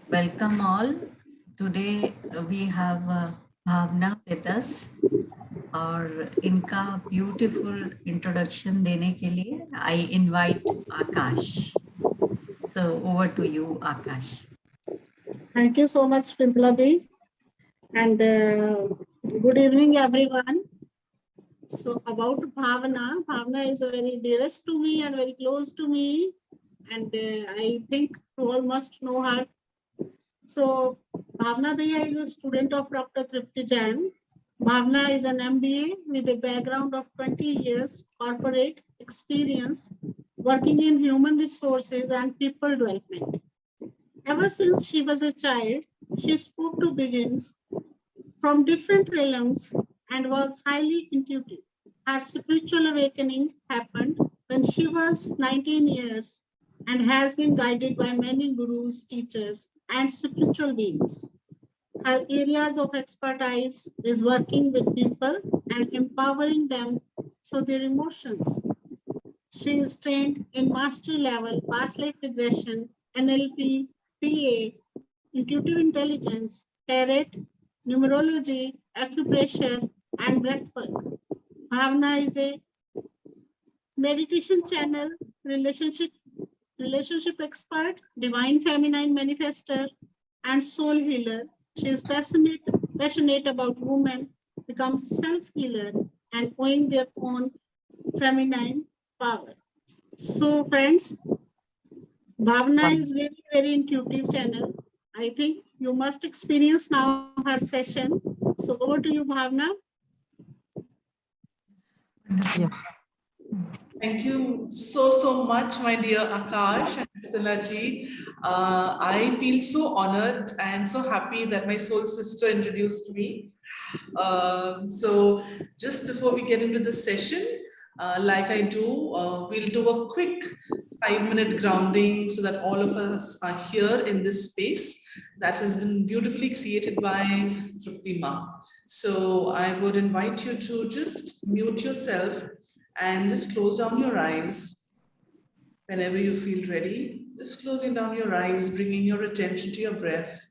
Welcome all. Today we have Bhavna with us और इनका beautiful introduction देने के लिए I invite Akash. So over to you, Akash. Thank you so much, Pimplabi. And good evening, everyone. So about Bhavna, Bhavna is very dearest to me and very close to me. And I think you all must know her. So Bhavna Dahiya is a student of Dr. Tripti Jain. Bhavna is an MBA with a background of 20 years corporate experience working in human resources and people development. Ever since she was a child, she spoke to beings from different realms and was highly intuitive. Her spiritual awakening happened when she was 19 years and has been guided by many gurus, teachers, and spiritual beings. Her areas of expertise is working with people and empowering them through their emotions. She is trained in mastery level, past life regression, NLP, PA, intuitive intelligence, tarot, numerology, acupressure, and breathwork. Bhavna is a meditation channel, relationship expert, divine feminine manifester, and soul healer. She is passionate about women become self-healer and owning their own feminine power. So friends, Bhavna is very intuitive channel. I think you must experience now her session. So over to you, Bhavna. Yeah. Thank you so much, my dear Akash and Pritalaji. I feel so honored and so happy that my soul sister introduced me. So just before we get into the session, like I do, we'll do a quick 5-minute grounding so that all of us are here in this space that has been beautifully created by Trupti Ma. So I would invite you to just mute yourself and just close down your eyes whenever you feel ready. Just closing down your eyes, bringing your attention to your breath.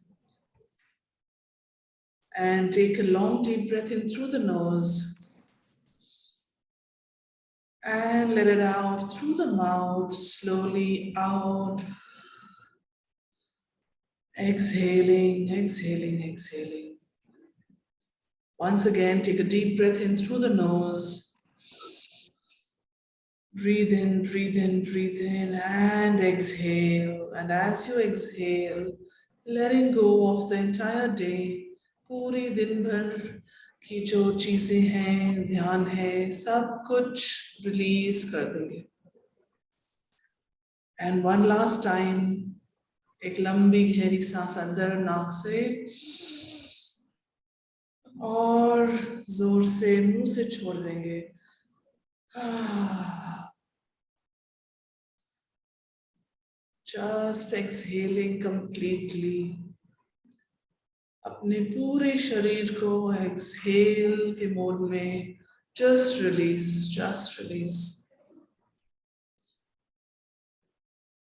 And take a long deep breath in through the nose. And let it out through the mouth, slowly out. Exhaling, exhaling, exhaling. Once again, take a deep breath in through the nose. Breathe in, breathe in, breathe in, and exhale. And as you exhale, letting go of the entire day, पूरी दिन भर की जो चीजें हैं, ध्यान है, सब कुछ रिलीज कर देंगे. And one last time, एक लंबी गहरी सांस अंदर नाक से और जोर से मुंह से छोड़ देंगे. Just exhaling completely. अपने पूरे शरीर को exhale के मोड में just release, just release.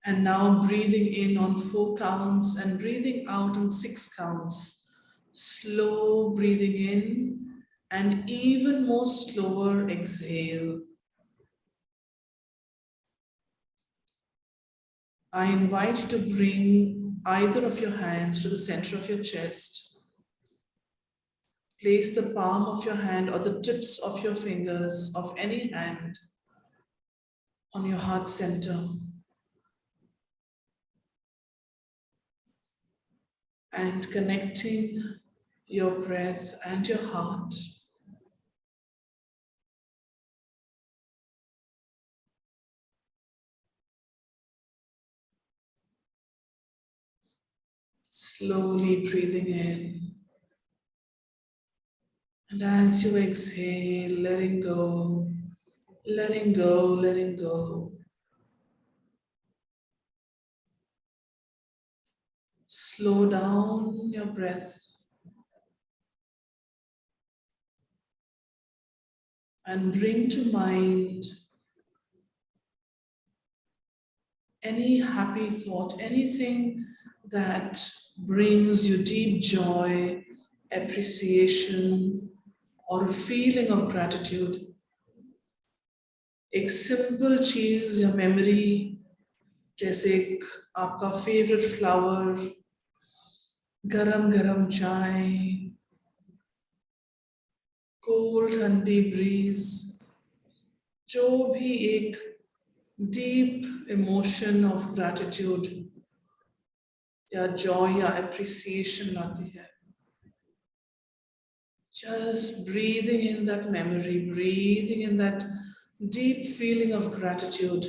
And now breathing in on 4 counts and breathing out on 6 counts. Slow breathing in and even more slower exhale. I invite you to bring either of your hands to the center of your chest. Place the palm of your hand or the tips of your fingers of any hand on your heart center. And connecting your breath and your heart. Slowly breathing in. And as you exhale, letting go, letting go, letting go. Slow down your breath. And bring to mind any happy thought, anything that brings you deep joy, appreciation, or a feeling of gratitude. एक simple चीज या memory, जैसे एक आपका favourite flower, गरम गरम चाय, cold ठंडी ब्रीज, जो भी एक डीप इमोशन ऑफ ग्रैटिट्यूड या जॉय या एप्रिसिएशन लाती है. Just breathing in that memory, breathing in that deep feeling of gratitude.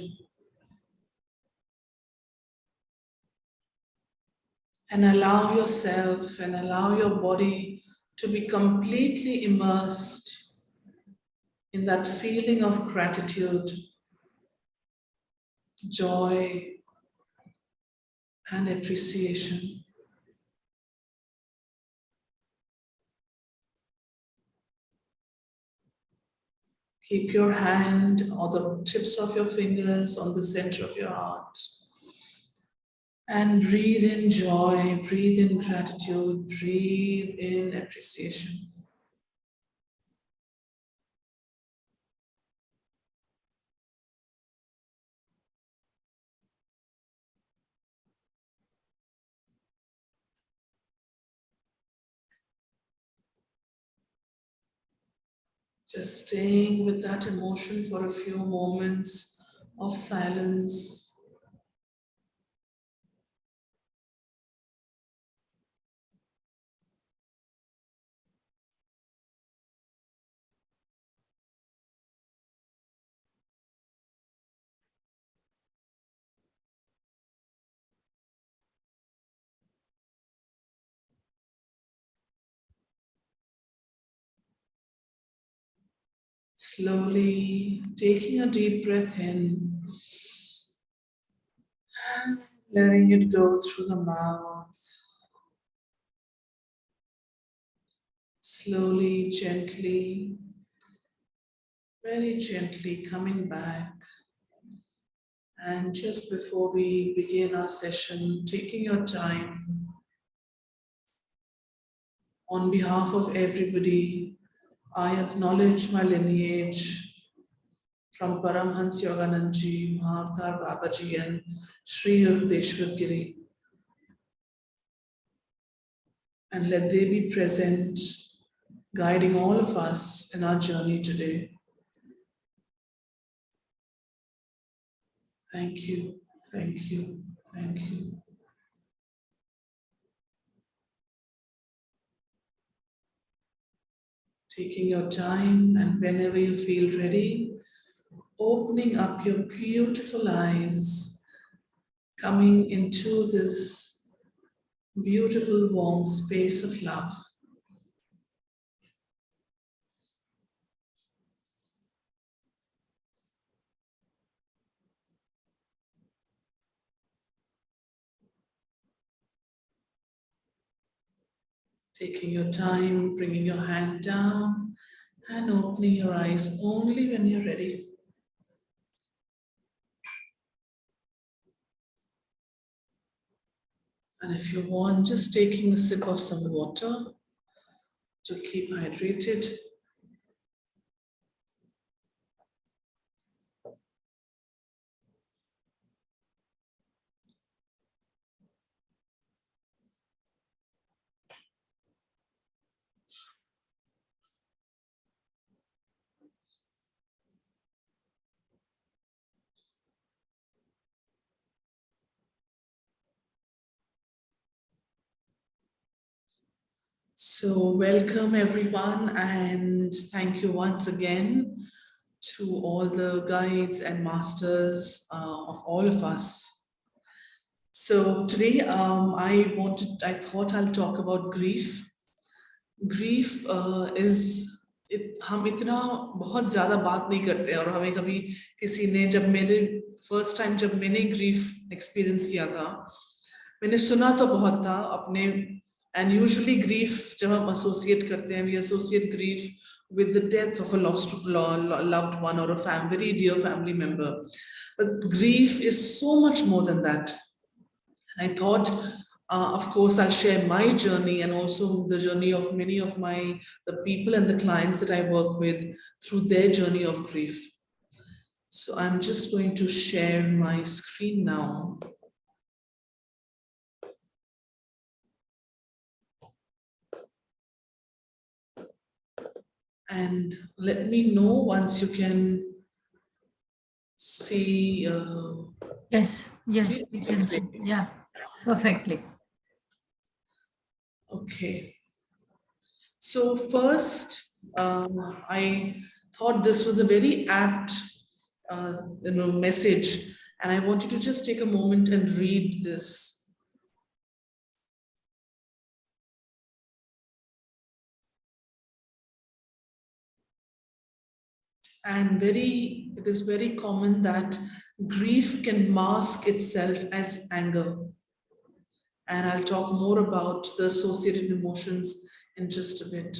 And allow yourself and allow your body to be completely immersed in that feeling of gratitude, joy, and appreciation. Keep your hand or the tips of your fingers on the center of your heart. And breathe in joy, breathe in gratitude, breathe in appreciation. Just staying with that emotion for a few moments of silence. Slowly taking a deep breath in and letting it go through the mouth. Slowly, gently, very gently coming back. And just before we begin our session, taking your time, on behalf of everybody, I acknowledge my lineage from Paramhans Yogananji, Mahavtar Babaji, and Sri Yudheshwar Giri. And let they be present, guiding all of us in our journey today. Thank you, thank you, thank you. Taking your time, and whenever you feel ready, opening up your beautiful eyes, coming into this beautiful warm space of love. Taking your time, bringing your hand down and opening your eyes only when you're ready. And if you want, just taking a sip of some water to keep hydrated. So welcome everyone, and thank you once again to all the guides and masters of all of us. So today I thought I'll talk about grief. Grief हम इतना बहुत ज्यादा बात नहीं करते हैं, और हमें कभी किसी ने फर्स्ट टाइम जब मैंने ग्रीफ एक्सपीरियंस किया था, मैंने सुना तो बहुत था अपने. एंड यूजुअली ग्रीफ जब हम एसोसिएट करते हैं, we associate grief with the death of a loved one or a very dear family member. But grief is so much more than that. And I thought, of course, I'll share my journey and also the journey of many of the people and the clients that I work with through their journey of grief. So I'm just going to share my screen now. And let me know once you can see. Yes, we can see. Yeah, perfectly. Okay. So first, I thought this was a very apt, message, and I want you to just take a moment and read this. And it is very common that grief can mask itself as anger. And I'll talk more about the associated emotions in just a bit.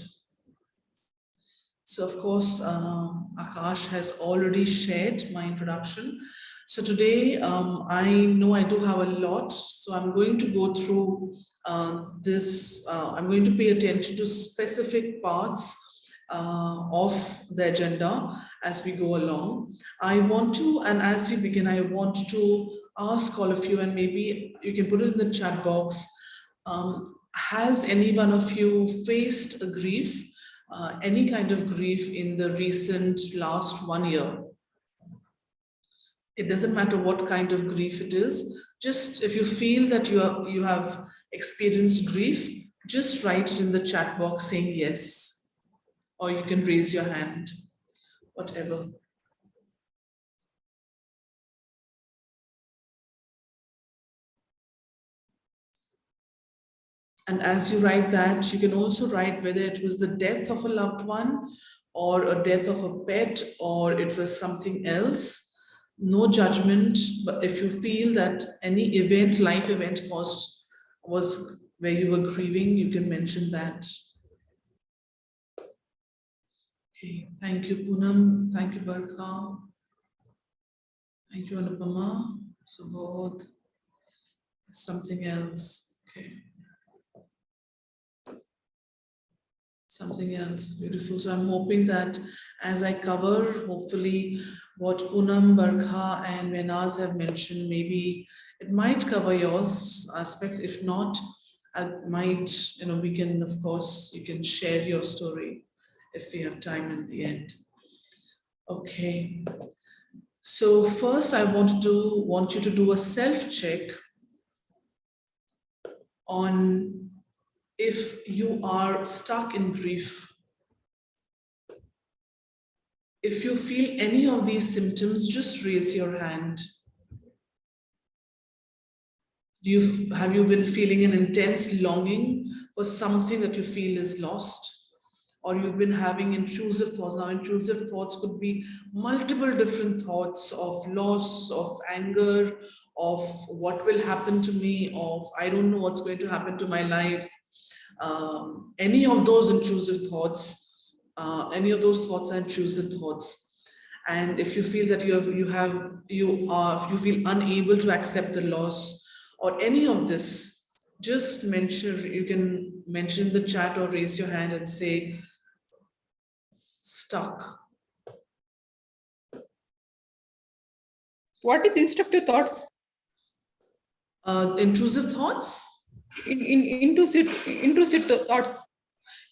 So, of course, Akash has already shared my introduction. So today, I know I do have a lot, so I'm going to go through this. I'm going to pay attention to specific parts of the agenda as we go along. I want to, and as we begin, I want to ask all of you, and maybe you can put it in the chat box. Has any one of you faced a grief? Any kind of grief in the recent last 1 year? It doesn't matter what kind of grief it is. Just if you feel that you have experienced grief, just write it in the chat box saying yes, or you can raise your hand, whatever. And as you write that, you can also write whether it was the death of a loved one or a death of a pet or it was something else. No judgment, but if you feel that any event, life event was where you were grieving, you can mention that. Okay, thank you, Poonam. Thank you, Barkha. Thank you, Anupama. Subodh. Something else. Okay. Something else. Beautiful. So I'm hoping that as I cover, hopefully, what Poonam, Barkha, and Venaz have mentioned, maybe it might cover yours aspect. If not, I might, we can, of course, you can share your story if we have time in the end. Okay. So first, I want you to do a self-check on if you are stuck in grief. If you feel any of these symptoms, just raise your hand. Have you been feeling an intense longing for something that you feel is lost? Or you've been having intrusive thoughts. Now, intrusive thoughts could be multiple different thoughts of loss, of anger, of what will happen to me, of I don't know what's going to happen to my life. Any of those intrusive thoughts, any of those thoughts are intrusive thoughts. And if you feel that you feel unable to accept the loss or any of this, just mention, you can mention in the chat or raise your hand and say, stuck. What is instructive thoughts? Intrusive thoughts? Intrusive thoughts.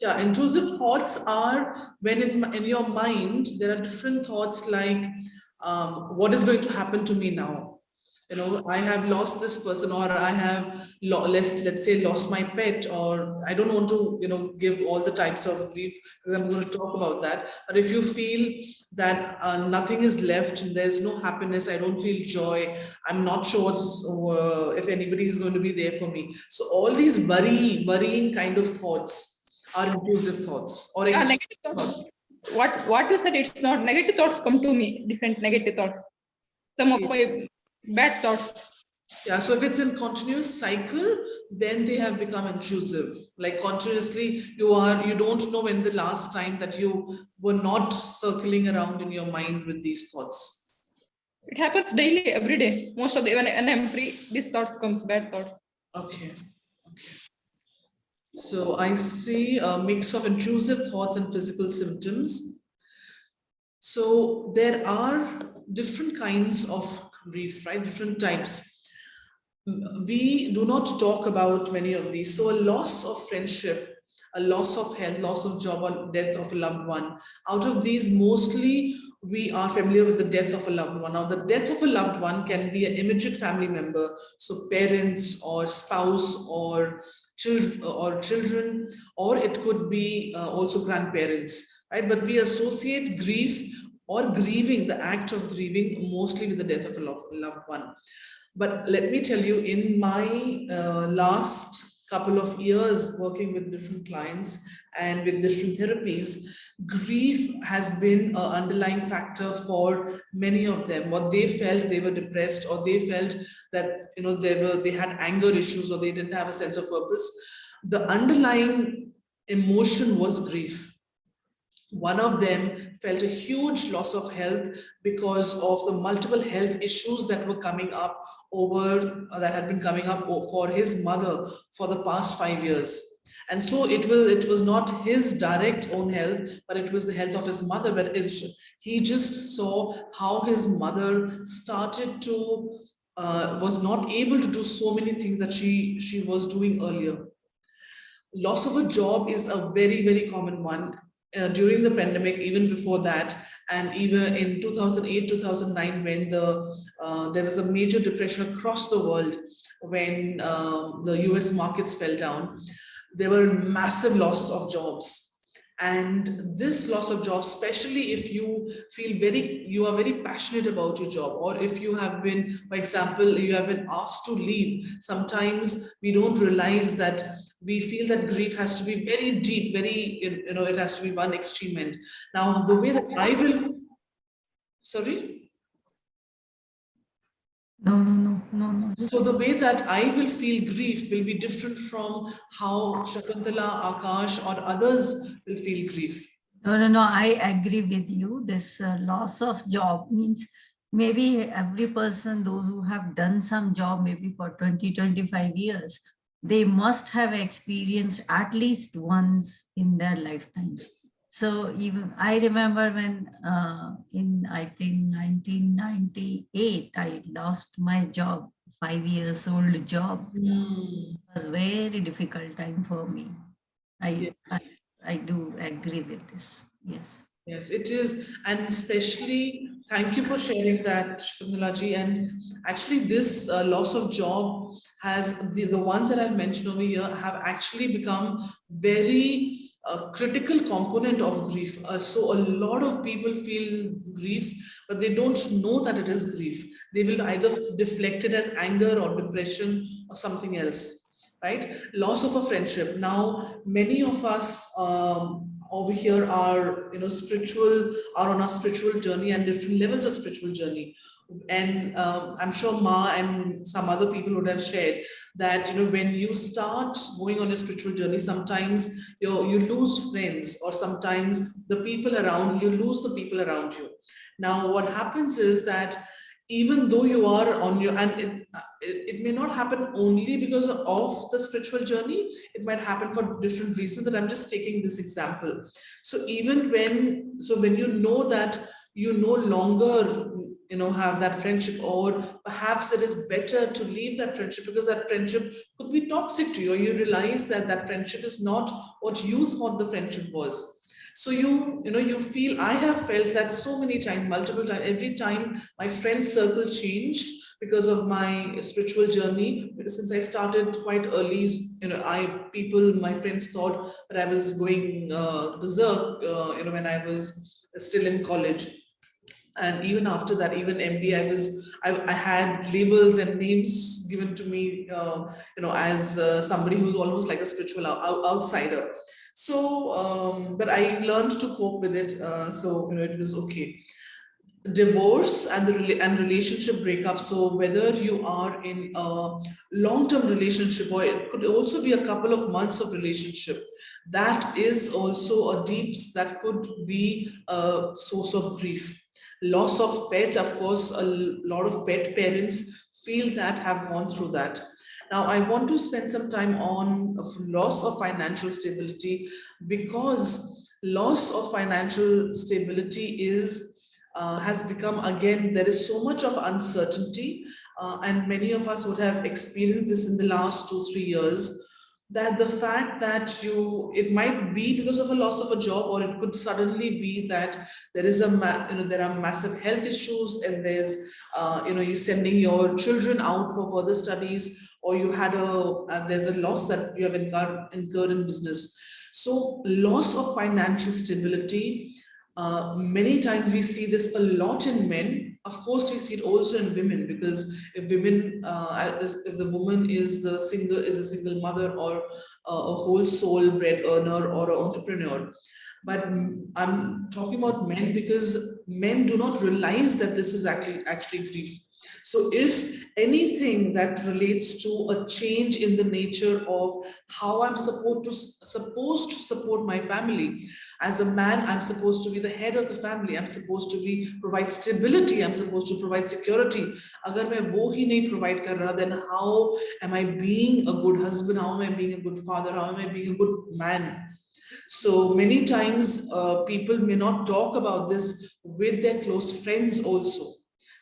Yeah, intrusive thoughts are when in your mind, there are different thoughts like, what is going to happen to me now? I have lost this person, or I have let's say lost my pet, or I don't want to give all the types of grief because I'm going to talk about that. But if you feel that nothing is left, there's no happiness, I don't feel joy, I'm not sure if anybody is going to be there for me. So all these worrying kind of thoughts are intrusive thoughts or negative thoughts. What you said, it's not negative thoughts come to me, different negative thoughts. Some of my bad thoughts. Yeah, so if it's in continuous cycle, then they have become intrusive. Like continuously, you don't know when the last time that you were not circling around in your mind with these thoughts. It happens daily, every day. Most of the when I'm free, these thoughts comes, bad thoughts. Okay. Okay. So I see a mix of intrusive thoughts and physical symptoms. So there are different kinds of grief, right? Different types. We do not talk about many of these. So a loss of friendship, a loss of health, loss of job, or death of a loved one. Out of these, mostly we are familiar with the death of a loved one. Now, the death of a loved one can be an immediate family member, so parents or spouse or children, or it could be also grandparents, right? But we associate grief or grieving, the act of grieving, mostly with the death of a loved one. But let me tell you, in my last couple of years working with different clients and with different therapies, grief has been an underlying factor for many of them. What they felt, they were depressed, or they felt that they had anger issues, or they didn't have a sense of purpose. The underlying emotion was grief. One of them felt a huge loss of health because of the multiple health issues that were coming up that had been coming up for his mother for the past 5 years. And so it was not his direct own health, but it was the health of his mother. But he just saw how his mother started to was not able to do so many things that she was doing earlier. Loss of a job is a very, very common one. During the pandemic, even before that, and even in 2008, 2009, when there was a major depression across the world, when the US markets fell down, there were massive losses of jobs. And this loss of job, especially if you are very passionate about your job, or if you have been, for example, you have been asked to leave, sometimes we don't realize that we feel that grief has to be very deep, it has to be one extreme end. Now, the way that I will, sorry? No. So the way that I will feel grief will be different from how Shakuntala, Akash, or others will feel grief. No. I agree with you. This loss of job means maybe every person, those who have done some job maybe for 20, 25 years, they must have experienced at least once in their lifetime. So even I remember when in I think 1998, I lost my job, 5 years old job. It was very difficult time for me. Yes. I do agree with this. Yes. Yes, it is. And especially, thank you for sharing that, Shkunalaji. And actually, this loss of job has, the ones that I've mentioned over here have actually become very critical component of grief. So a lot of people feel grief, but they don't know that it is grief. They will either deflect it as anger or depression or something else. Right? Loss of a friendship. Now, many of us over here are, are on a spiritual journey and different levels of spiritual journey. And I'm sure Ma and some other people would have shared that, when you start going on your spiritual journey, sometimes you lose friends, or sometimes you lose the people around you. Now, what happens is that even though you are on your, and it may not happen only because of the spiritual journey, it might happen for different reasons, but I'm just taking this example. So when you know that you no longer have that friendship, or perhaps it is better to leave that friendship because that friendship could be toxic to you, or you realize that that friendship is not what you thought the friendship was. So you feel, I have felt that so many times, multiple times, every time my friend circle changed because of my spiritual journey. Because since I started quite early, my friends thought that I was going berserk, when I was still in college. And even after that, even MD, I had labels and names given to me, as somebody who's almost like a spiritual outsider. So, but I learned to cope with it. So, it was okay. divorce and and relationship breakup. So whether you are in a long-term relationship, or it could also be a couple of months of relationship, that is also a that could be a source of grief. Loss of pet, of course, a lot of pet parents feel that, have gone through that. Now I want to spend some time on loss of financial stability, because loss of financial stability has become, again, there is so much of uncertainty, and many of us would have experienced this in the last 2-3 years, that the fact that it might be because of a loss of a job, or it could suddenly be that there is there are massive health issues, and there's you're sending your children out for further studies, or you had there's a loss that you have incurred in business. So loss of financial stability, many times we see this a lot in men. Of course, we see it also in women, because if if the woman is a single mother, or a whole soul bread earner, or an entrepreneur. But I'm talking about men, because men do not realize that this is actually grief. So if anything that relates to a change in the nature of how I'm supposed to support my family. As a man, I'm supposed to be the head of the family. I'm supposed to provide stability. I'm supposed to provide security. Agar main wo hi nahi provide kar raha, then how am I being a good husband? How am I being a good father? How am I being a good man? So many times people may not talk about this with their close friends also.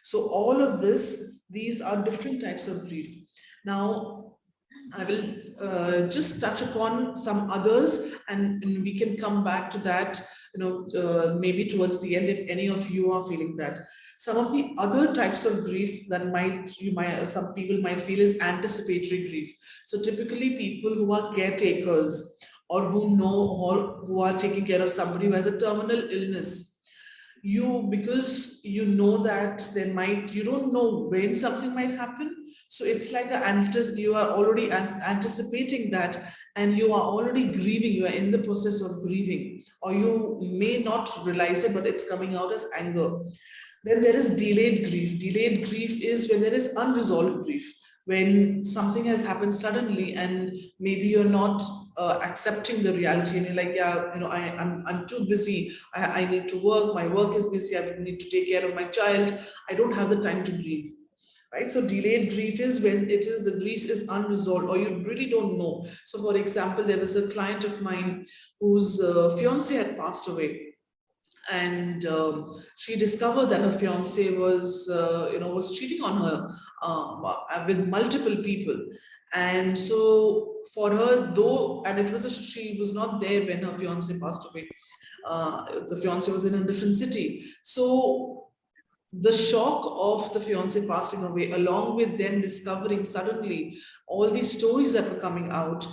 So all of these are different types of grief. Now, I will just touch upon some others, and we can come back to that, maybe towards the end, if any of you are feeling that. Some of the other types of grief that some people might feel is anticipatory grief. So typically people who are caretakers, or who know, or who are taking care of somebody who has a terminal illness, because you know that you don't know when something might happen. So it's like you are already anticipating that, and you are already grieving. You are in the process of grieving, or you may not realize it, but it's coming out as anger. Then there is delayed grief. Delayed grief is when there is unresolved grief, when something has happened suddenly, and maybe you're not accepting the reality, and you're like, yeah, I'm too busy. I need to work. My work is busy. I need to take care of my child. I don't have the time to grieve. Right? So delayed grief is when the grief is unresolved, or you really don't know. So for example, there was a client of mine whose fiance had passed away, and she discovered that her fiance was cheating on her with multiple people. And so for her, though, and she was not there when her fiance passed away. The fiance was in a different city. So the shock of the fiance passing away, along with then discovering suddenly all these stories that were coming out,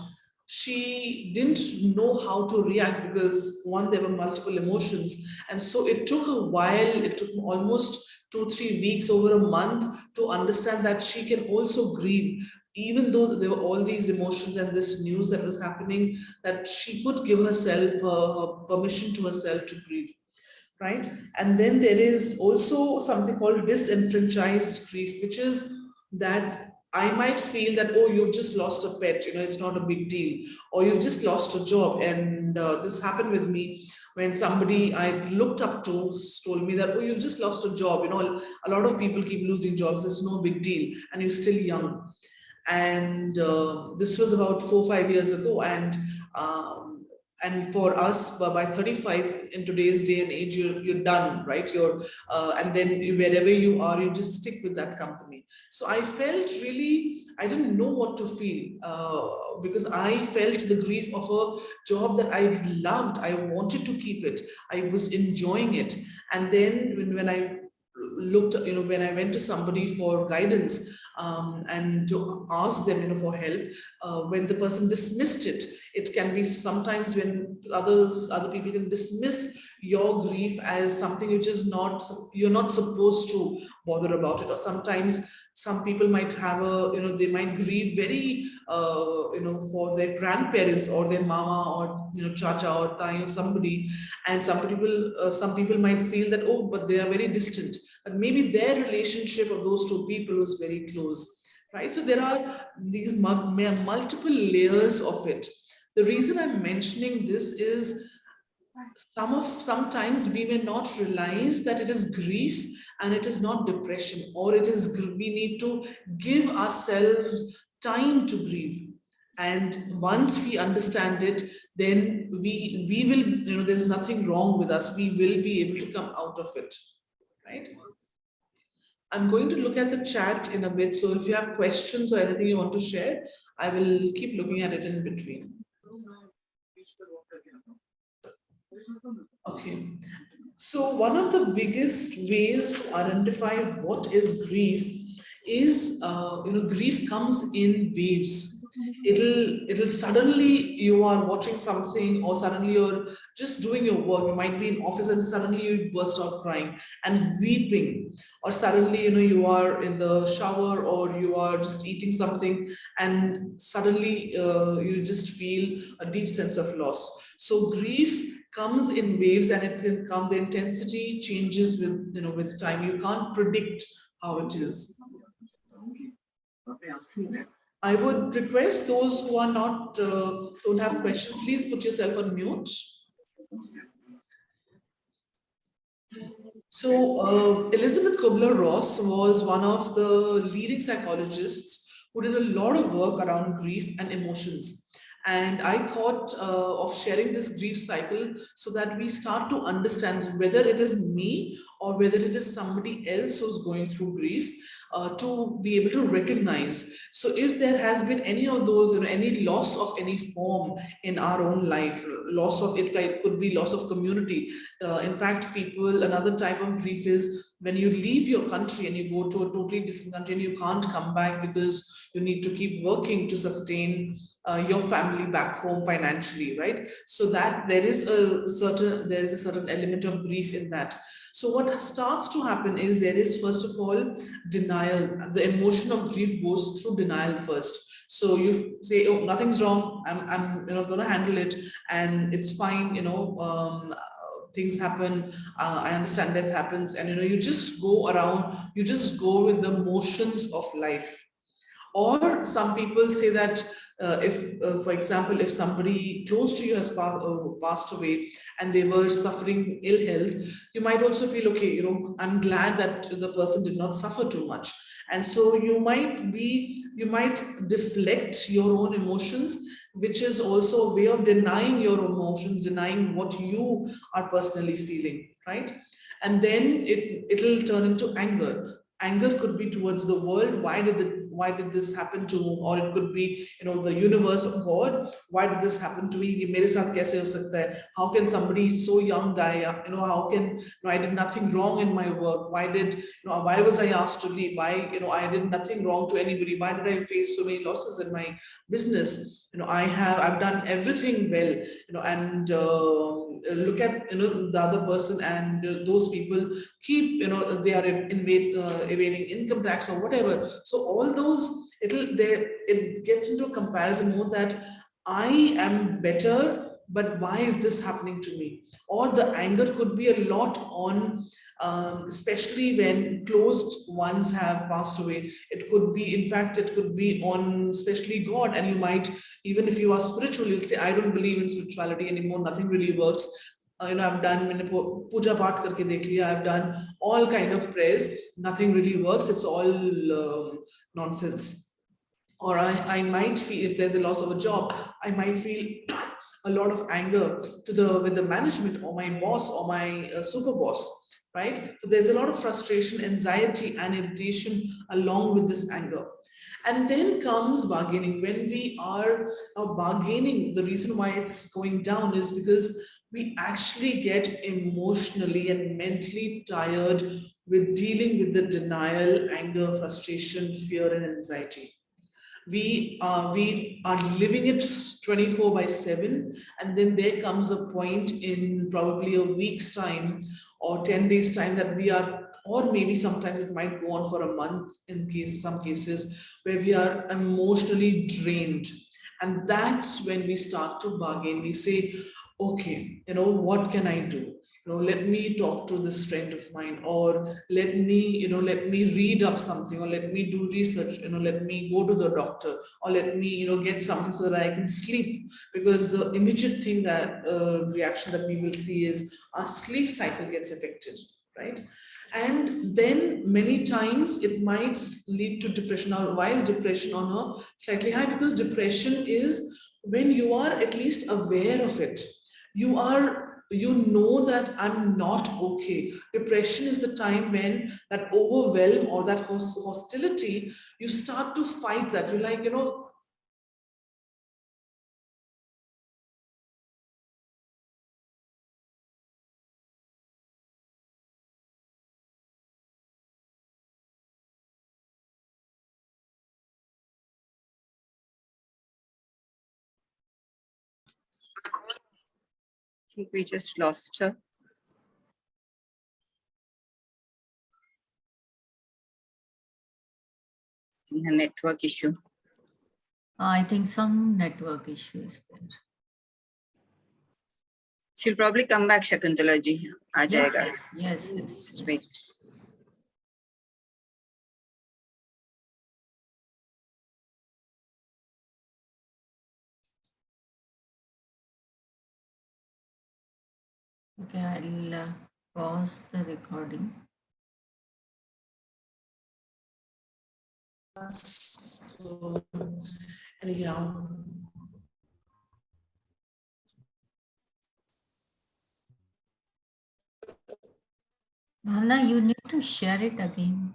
she didn't know how to react, because one, there were multiple emotions. And so it took a while, it took almost 2-3 weeks, over a month, to understand that she can also grieve, even though there were all these emotions and this news that was happening, that she could give herself permission to herself to grieve. Right? And then there is also something called disenfranchised grief, which is that I might feel that, oh, you've just lost a pet, it's not a big deal, or you've just lost a job. And this happened with me when somebody I looked up to told me that, oh, you've just lost a job. A lot of people keep losing jobs. It's no big deal, and you're still young. And this was about 4-5 years ago. And for us, by 35 in today's day and age, you're done, right? And then wherever you are, you just stick with that company. So I felt really, I didn't know what to feel, because I felt the grief of a job that I loved. I wanted to keep it. I was enjoying it. And then when I looked, when I went to somebody for guidance, and to ask them, for help, when the person dismissed it, it can be sometimes when other people can dismiss your grief as something which is not, you're not supposed to bother about it. Or sometimes some people might have a, they might grieve very, for their grandparents or their mama or, chacha or tai or somebody. And some people might feel that, oh, but they are very distant. But maybe their relationship of those two people was very close, right? So there are these multiple layers of it. The reason I'm mentioning this is sometimes we may not realize that it is grief and it is not depression, or it is we need to give ourselves time to grieve. And once we understand it, then we will, there's nothing wrong with us. We will be able to come out of it, right? I'm going to look at the chat in a bit. So if you have questions or anything you want to share, I will keep looking at it in between. Okay. So one of the biggest ways to identify what is grief is, grief comes in waves. It'll suddenly, you are watching something, or suddenly you're just doing your work. You might be in office and suddenly you burst out crying and weeping, or suddenly, you are in the shower or you are just eating something and suddenly you just feel a deep sense of loss. So grief comes in waves, and it can come, the intensity changes with time. You can't predict how it is. I would request those who are not, don't have questions, please put yourself on mute. So Elizabeth Kubler-Ross was one of the leading psychologists who did a lot of work around grief and emotions. And I thought of sharing this grief cycle so that we start to understand whether it is me or whether it is somebody else who's going through grief, to be able to recognize. So if there has been any of those, any loss of any form in our own life, loss of it could be loss of community. In fact, another type of grief is when you leave your country and you go to a totally different country and you can't come back because you need to keep working to sustain your family back home financially, right? So that there is a certain element of grief in that. So what starts to happen is there is, first of all, denial. The emotion of grief goes through denial first. So you say, oh, nothing's wrong, I'm going to handle it, and it's fine, things happen, I understand death happens, and you just go around, you just go with the motions of life. Or some people say that for example, if somebody close to you has passed away and they were suffering ill health, you might also feel, okay, I'm glad that the person did not suffer too much. And so you might deflect your own emotions, which is also a way of denying your emotions, denying what you are personally feeling, right? And then it'll turn into anger. Anger could be towards the world. Why did this happen to, or it could be, the universe or God. Why did this happen to me? Ye mere saath kaise ho sakta hai? How can somebody so young die? How can, I did nothing wrong in my work. Why was I asked to leave? Why, I did nothing wrong to anybody. Why did I face so many losses in my business? I've done everything well, and look at, the other person, and those people keep, they are evading income tax or whatever. So all those, it gets into a comparison mode that I am better, but why is this happening to me? Or the anger could be a lot on, especially when closed ones have passed away. It could be, in fact, it could be on especially God. And you might, even if you are spiritual, you'll say, I don't believe in spirituality anymore. Nothing really works. I've done puja path karke dekh liya. I've done all kind of prayers. Nothing really works. It's all nonsense. Or I might feel, if there's a loss of a job, I might feel a lot of anger with the management or my boss or my super boss, right? So there's a lot of frustration, anxiety, and irritation along with this anger. And then comes bargaining. When we are bargaining, the reason why it's going down is because we actually get emotionally and mentally tired with dealing with the denial, anger, frustration, fear, and anxiety. We are living it 24/7, and then there comes a point in probably a week's time or 10 days time that we are, or maybe sometimes it might go on for a month in some cases, where we are emotionally drained. And that's when we start to bargain. We say, okay, what can I do? Let me talk to this friend of mine, or let me read up something, or let me do research, let me go to the doctor, or let me, get something so that I can sleep. Because the immediate thing that reaction that we will see is our sleep cycle gets affected, right? And then many times it might lead to depression. Now, why is depression on a slightly high? Because depression is when you are at least aware of it. You know that I'm not okay. Depression is the time when that overwhelm or that hostility, you start to fight that. You're like, I think we just lost her. A network issue. I think some network issue is there. She'll probably come back, Shakuntala ji. Aa Yes, jayega. yes. Let's wait. Okay, I'll pause the recording. so anyhow. Bhavna, you need to share it again.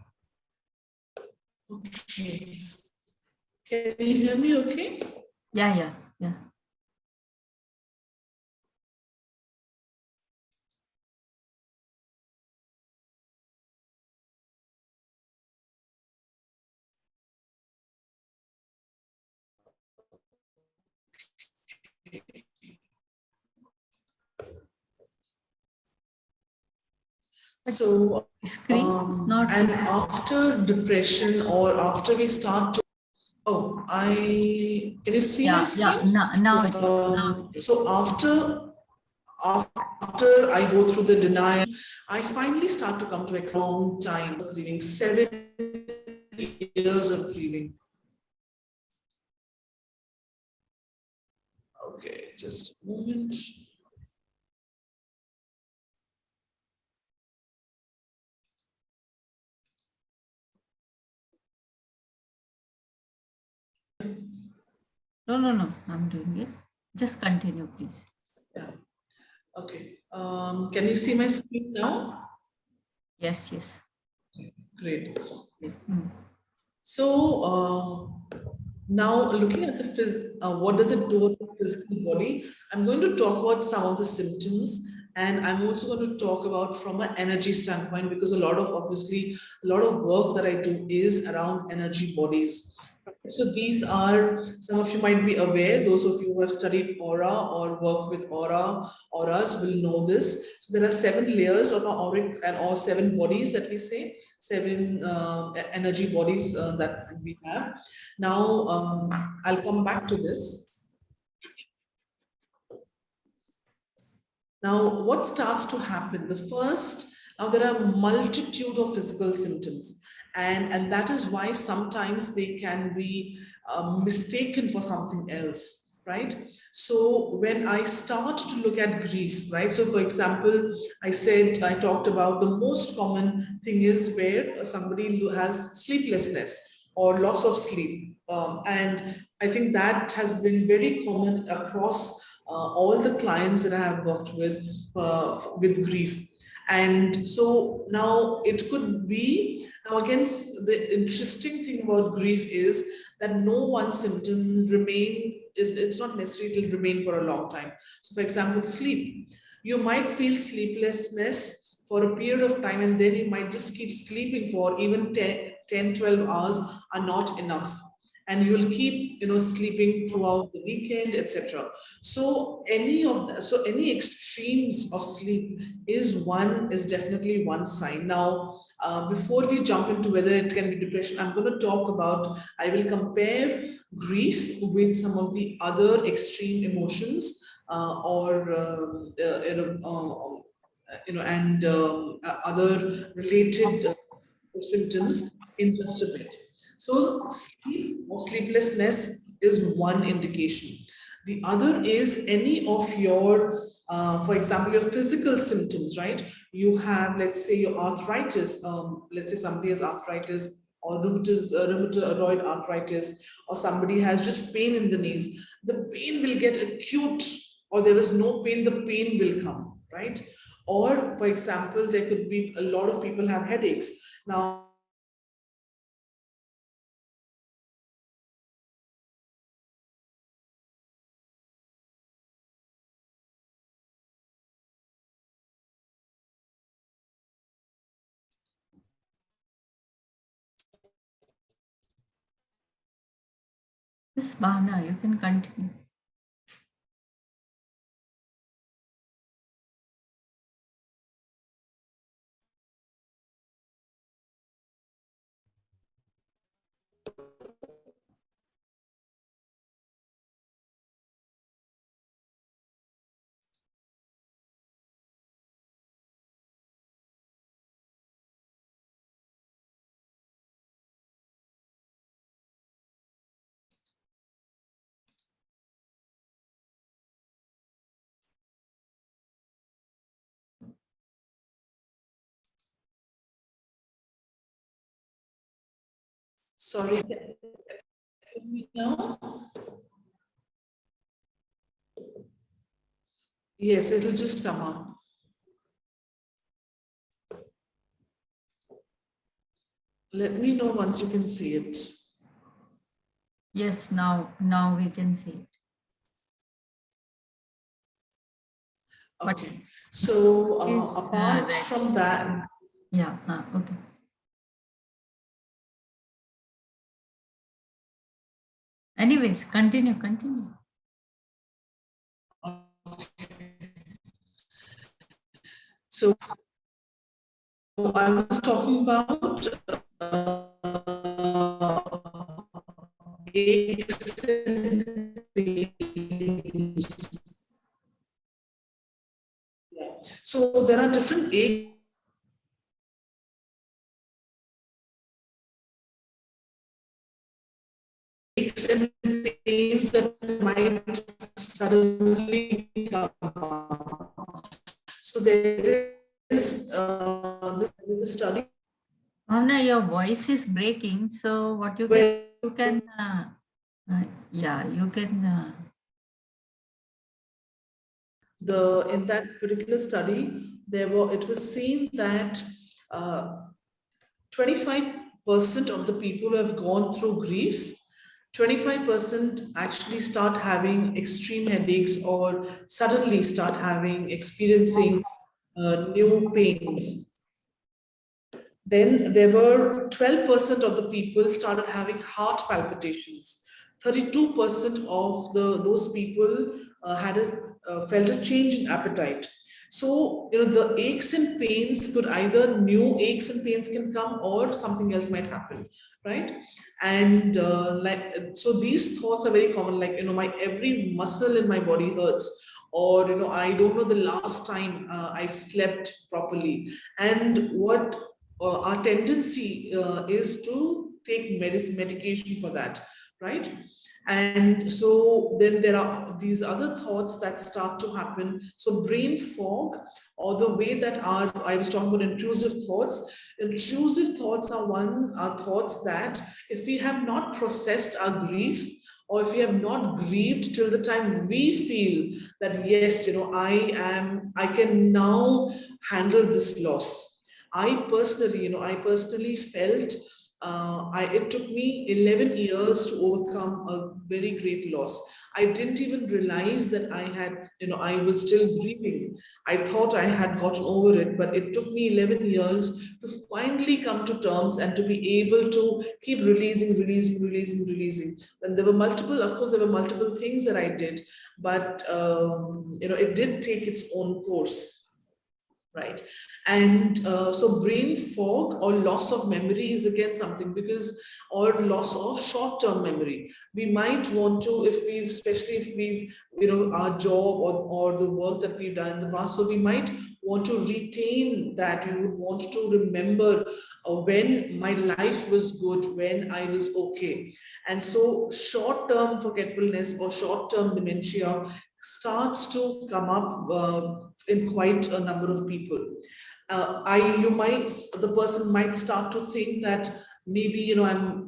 Okay. Can you hear me okay? Yeah. So, Screen is not and visible. after depression, or after we start to, can you see my screen? Now it is. So after I go through the denial, I finally start to come to a long time of grieving, 7 years of grieving. Okay, just a moment. No, I'm doing it. Just continue, please. Yeah. Okay. Can you see my screen now? Yes. Great. Mm. So now looking at the what does it do to the physical body? I'm going to talk about some of the symptoms, and I'm also going to talk about from an energy standpoint, because obviously a lot of work that I do is around energy bodies. So these are, some of you might be aware, those of you who have studied aura or work with auras will know this. So there are 7 layers of our auric, or 7 bodies that we say, 7 energy bodies that we have. Now, I'll come back to this. Now, what starts to happen? Now there are a multitude of physical symptoms, and that is why sometimes they can be mistaken for something else, right? So when I start to look at grief, right? So for example, I talked about the most common thing is where somebody who has sleeplessness or loss of sleep. And I think that has been very common across all the clients that I have worked with grief. And so now it could be, now again, the interesting thing about grief is that no one symptom it's not necessary it will remain for a long time. So for example, sleep. You might feel sleeplessness for a period of time, and then you might just keep sleeping for even 10, 12 hours are not enough. and you'll keep, sleeping throughout the weekend, etc. So any extremes of sleep is definitely one sign. Now, before we jump into whether it can be depression, I will compare grief with some of the other extreme emotions, or and other related symptoms in just a bit. So sleep or sleeplessness is one indication. The other is any of your, for example, your physical symptoms, right? You have, let's say, your arthritis. Let's say somebody has arthritis or rheumatoid arthritis, or somebody has just pain in the knees. The pain will get acute, or there is no pain, the pain will come, right? Or, for example, there could be a lot of people have headaches. Now, Yes, Bhavna, you can continue. sorry, can you hear me now? Yes, it'll just come up. Let me know once you can see it. Yes, now we can see it. But Okay. So is, apart Rex. from that, Yeah, okay. Anyways, continue. so I was talking about aches and pains. So there are different aches and pains that might suddenly come up. So there is this study Bhavna, your voice is breaking. So what you can yeah, you can in that particular study, it was seen that 25% of the people who have gone through grief, 25% actually start having extreme headaches or suddenly start experiencing new pains. Then there were 12% of the people started having heart palpitations. 32% of those people felt a change in appetite. So, the aches and pains could either new aches and pains can come or something else might happen, right? And so these thoughts are very common, like, my every muscle in my body hurts, or, I don't know the last time I slept properly. And what our tendency is to take medication for that, right? And so then there are these other thoughts that start to happen. So brain fog, or the way that I was talking about intrusive thoughts. Intrusive thoughts are thoughts that if we have not processed our grief, or if we have not grieved till the time we feel that, yes, I can now handle this loss. I personally felt it took me 11 years to overcome a very great loss. I didn't even realize that I had, I was still grieving. I thought I had gotten over it, but it took me 11 years to finally come to terms and to be able to keep releasing. And there were multiple, of course, there were multiple things that I did, but, it did take its own course. Right. And so brain fog or loss of memory is again something, because, or loss of short-term memory. We might want to, if we, especially if we, our job or the work that we've done in the past, so we might want to retain that. We would want to remember when my life was good, when I was okay. And so short-term forgetfulness or short-term dementia starts to come up in quite a number of people. The person might start to think that maybe, I'm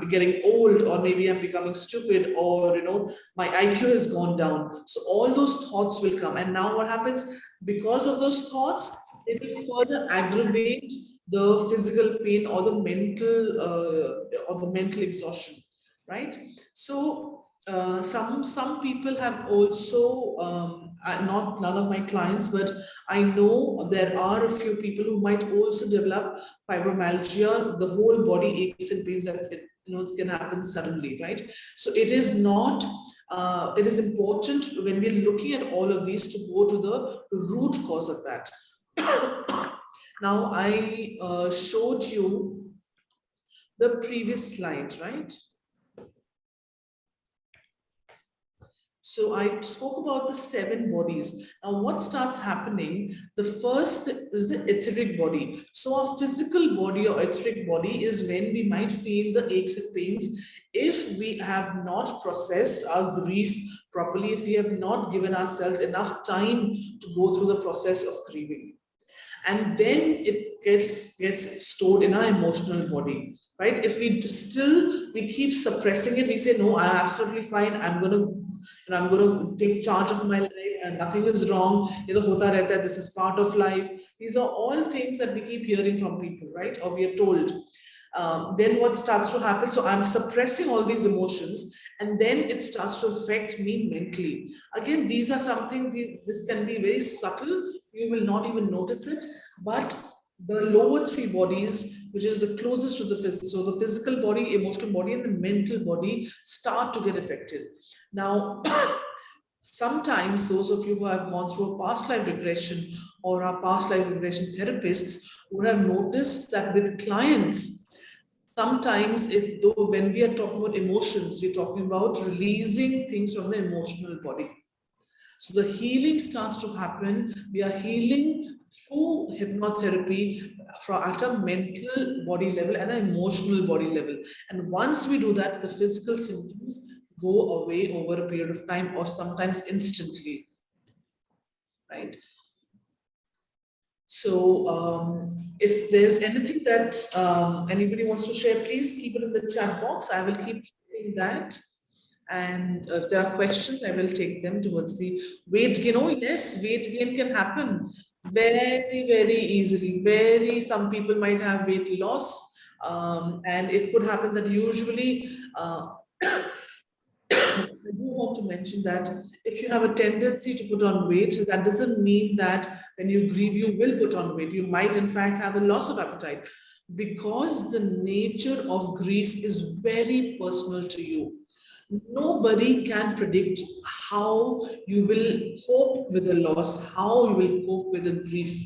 getting old, or maybe I'm becoming stupid, or, my IQ has gone down. So all those thoughts will come. And now what happens? Because of those thoughts, it will further aggravate the physical pain or the mental exhaustion, right? So some people have also, not none of my clients, but I know there are a few people who might also develop fibromyalgia, the whole body aches and pains that it can happen suddenly, right? So it is not. It is important when we're looking at all of these to go to the root cause of that. Now I showed you the previous slide, right? So I spoke about the 7 bodies. Now what starts happening, the first is the etheric body. So our physical body or etheric body is when we might feel the aches and pains if we have not processed our grief properly, if we have not given ourselves enough time to go through the process of grieving. And then it gets stored in our emotional body, right? If we keep suppressing it, we say, no, I'm absolutely fine, I'm going to take charge of my life and nothing is wrong, hota rehta, this is part of life. These are all things that we keep hearing from people, right? Or we are told. Then what starts to happen? So I'm suppressing all these emotions, and then it starts to affect me mentally. Again, these are something, this can be very subtle. You will not even notice it, but the lower 3 bodies, which is the closest to the physical, so the physical body, emotional body, and the mental body start to get affected. Now, sometimes those of you who have gone through a past life regression or are past life regression therapists would have noticed that with clients, sometimes when we are talking about emotions, we're talking about releasing things from the emotional body. So the healing starts to happen. We are healing through hypnotherapy at a mental body level and an emotional body level. And once we do that, the physical symptoms go away over a period of time, or sometimes instantly, right? So if there's anything that anybody wants to share, please keep it in the chat box. I will keep doing that. And if there are questions, I will take them towards the weight gain. Oh, yes, weight gain can happen very, very easily. Some people might have weight loss, and it could happen that usually, I do want to mention that if you have a tendency to put on weight, that doesn't mean that when you grieve, you will put on weight. You might, in fact, have a loss of appetite, because the nature of grief is very personal to you. Nobody can predict how you will cope with the loss, how you will cope with the grief.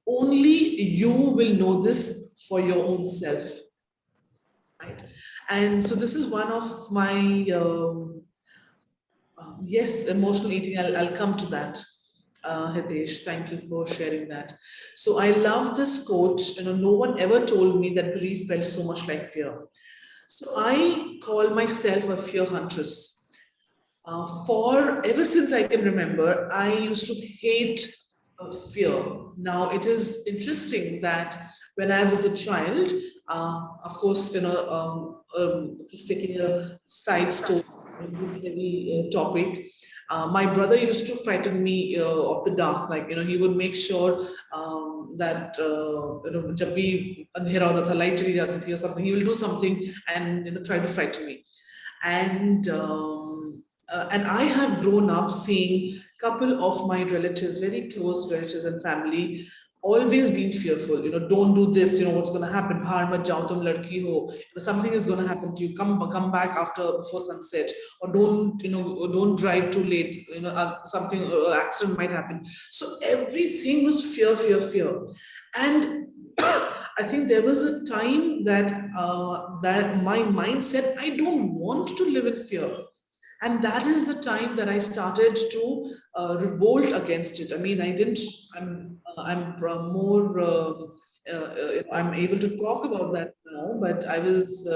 Only you will know this for your own self, right? And so this is one of my, yes, emotional eating. I'll come to that. Hitesh, thank you for sharing that. So I love this quote. No one ever told me that grief felt so much like fear. So I call myself a fear huntress. Ever since I can remember, I used to hate fear. Now it is interesting that when I was a child, of course, just taking a side story. this very topic. My brother used to frighten me of the dark. Like, he would make sure that, जब भी अंधेरा होता था, light चली जाती थी or something, he will do something and, try to frighten me. And I have grown up seeing couple of my relatives, very close relatives and family, always being fearful. Don't do this. What's going to happen? Bahar mat jao, tum ladki ho. Something is going to happen to you. Come back before sunset, or don't drive too late. Something accident might happen. So everything was fear, fear, fear, and I think there was a time that my mind said, I don't want to live in fear. And that is the time that I started to revolt against it. I mean, I'm able to talk about that now, but I was,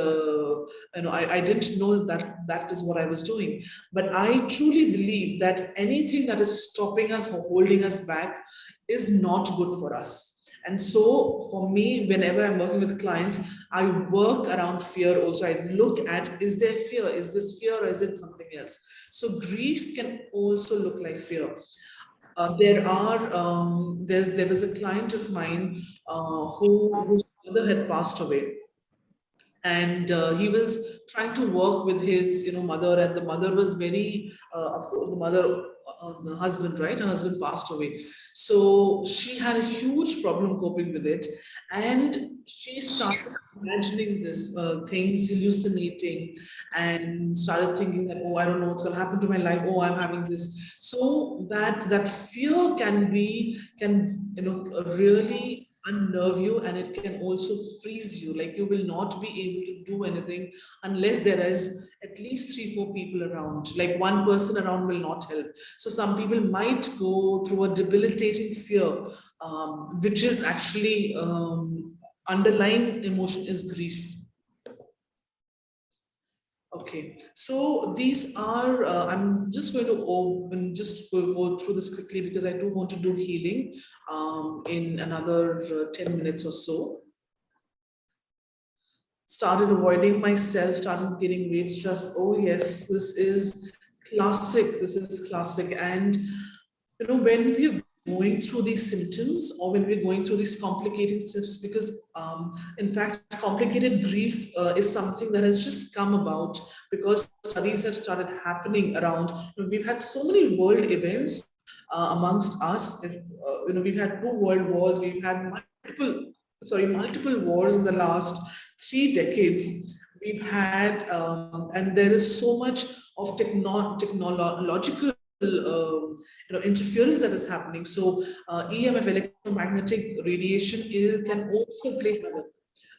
I didn't know that is what I was doing. But I truly believe that anything that is stopping us or holding us back is not good for us. And so for me, whenever I'm working with clients, I work around fear also. I look at, is there fear? Is this fear or is it something else? So grief can also look like fear. There was a client of mine whose mother had passed away. And he was trying to work with his mother, and the mother was very of course, the husband, right, her husband passed away, so she had a huge problem coping with it, and she started imagining this things, hallucinating, and started thinking that, oh, I don't know what's going to happen to my life, oh, I'm having this. So that fear can really unnerve you, and it can also freeze you. Like, you will not be able to do anything unless there is at least 3-4 people around. Like, one person around will not help. So some people might go through a debilitating fear, which is actually underlying emotion is grief. Okay, so these are, I'm just going to go through this quickly because I do want to do healing in another 10 minutes or so. Started avoiding myself, started getting weight stress. Oh yes, this is classic. This is classic. And when we're going through these symptoms, or when we're going through these complicated symptoms, because in fact, complicated grief is something that has just come about because studies have started happening around. We've had so many world events amongst us. We've had 2 world wars, we've had multiple wars in the last 3 decades. We've had, and there is so much of technological interference that is happening. So EMF, electromagnetic radiation, can also play havoc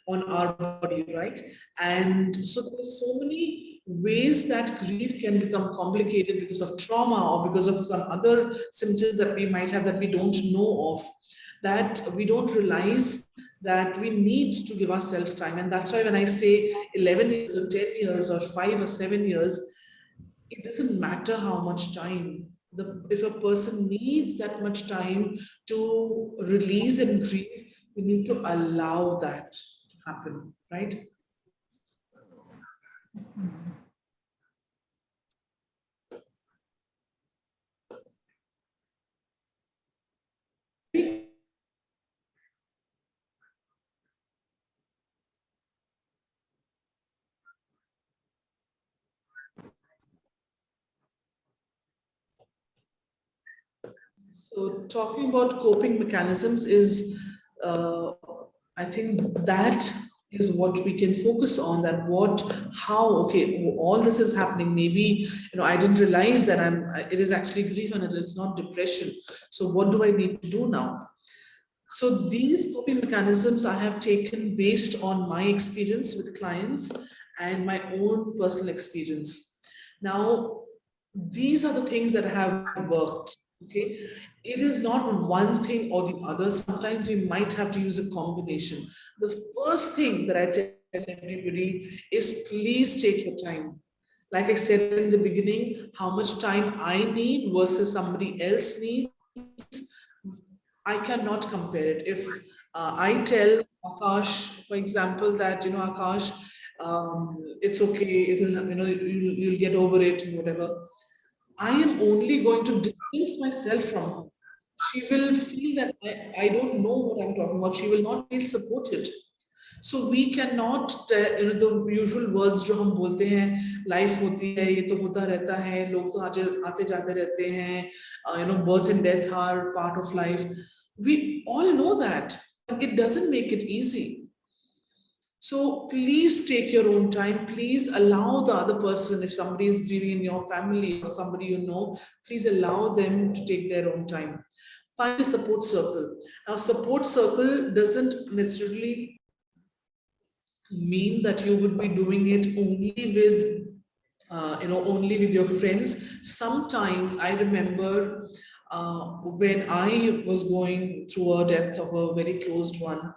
on our body, right? And so there's so many ways that grief can become complicated because of trauma or because of some other symptoms that we might have that we don't know of, that we don't realize that we need to give ourselves time. And that's why when I say 11 years or 10 years or 5 or 7 years, it doesn't matter how much time. If a person needs that much time to release and grieve, we need to allow that to happen, right? So talking about coping mechanisms is, I think that is what we can focus on, that okay, all this is happening. Maybe, I didn't realize that it is actually grief and it is not depression. So what do I need to do now? So these coping mechanisms I have taken based on my experience with clients and my own personal experience. Now, these are the things that have worked. Okay, it is not one thing or the other. Sometimes we might have to use a combination. The first thing that I tell everybody is, please take your time. Like I said in the beginning, how much time I need versus somebody else needs, I cannot compare it. If I tell Akash, for example, that, Akash, it's okay, it'll, you'll get over it and whatever. I am only going to distance myself from her. She will feel that I don't know what I'm talking about. She will not feel supported. So we cannot, the usual words जो हम बोलते हैं, life होती है, ये तो होता रहता है, लोग तो आते जाते रहते हैं, birth and death are part of life. We all know that, but it doesn't make it easy. So please take your own time. Please allow the other person, if somebody is grieving in your family or somebody you know, please allow them to take their own time. Find a support circle. Now, support circle doesn't necessarily mean that you would be doing it only with only with your friends. Sometimes I remember when I was going through a death of a very closed one,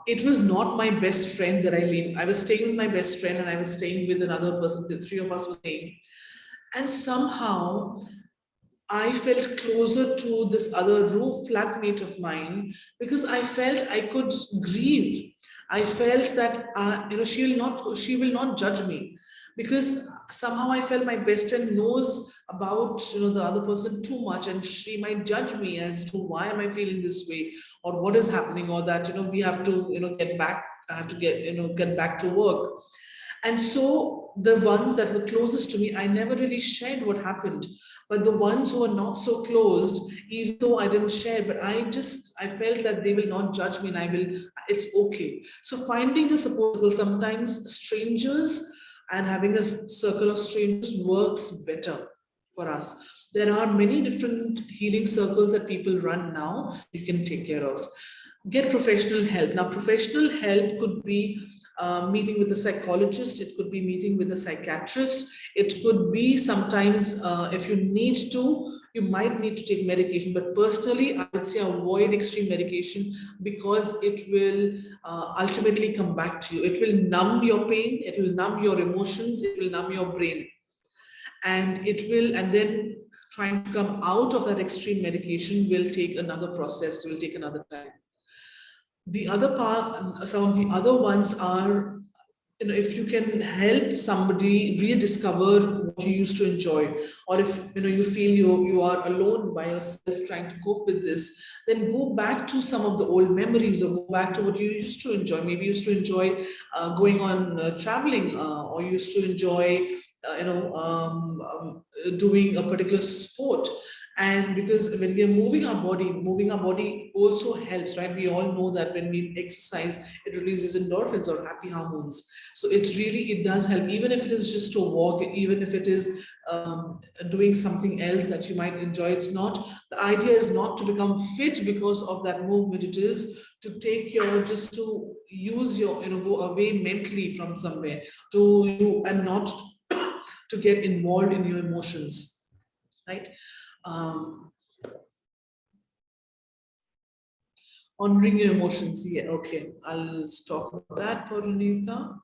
it was not my best friend that I leaned. I was staying with my best friend and I was staying with another person. The three of us were staying, and somehow I felt closer to this other flatmate of mine because I felt I could grieve. I felt that she will not judge me, because somehow I felt my best friend knows about the other person too much, and she might judge me as to why am I feeling this way, or what is happening, or that we have to get back. I have to get back to work. And so the ones that were closest to me, I never really shared what happened. But the ones who are not so closed, even though I didn't share, but I felt that they will not judge me and it's okay. So finding a support circle, sometimes strangers and having a circle of strangers works better for us. There are many different healing circles that people run now you can take care of. Get professional help. Now, professional help could be meeting with a psychologist, it could be meeting with a psychiatrist, it could be sometimes if you need to, you might need to take medication. But personally, I would say avoid extreme medication, because it will ultimately come back to you. It will numb your pain, it will numb your emotions, it will numb your brain. And then trying to come out of that extreme medication will take another process, it will take another time. The other part, some of the other ones are, if you can help somebody rediscover what you used to enjoy, or if you feel you are alone by yourself trying to cope with this, then go back to some of the old memories, or go back to what you used to enjoy. Maybe you used to enjoy going on traveling, or you used to enjoy doing a particular sport. And because when we are moving our body also helps, right? We all know that when we exercise, it releases endorphins or happy hormones. So it does help, even if it is just a walk, even if it is doing something else that you might enjoy. It's not, the idea is not to become fit because of that movement. It is to just to use your, go away mentally from somewhere and not to get involved in your emotions, right? Honoring your emotions. Yeah, okay. I'll stop about that, Purnita.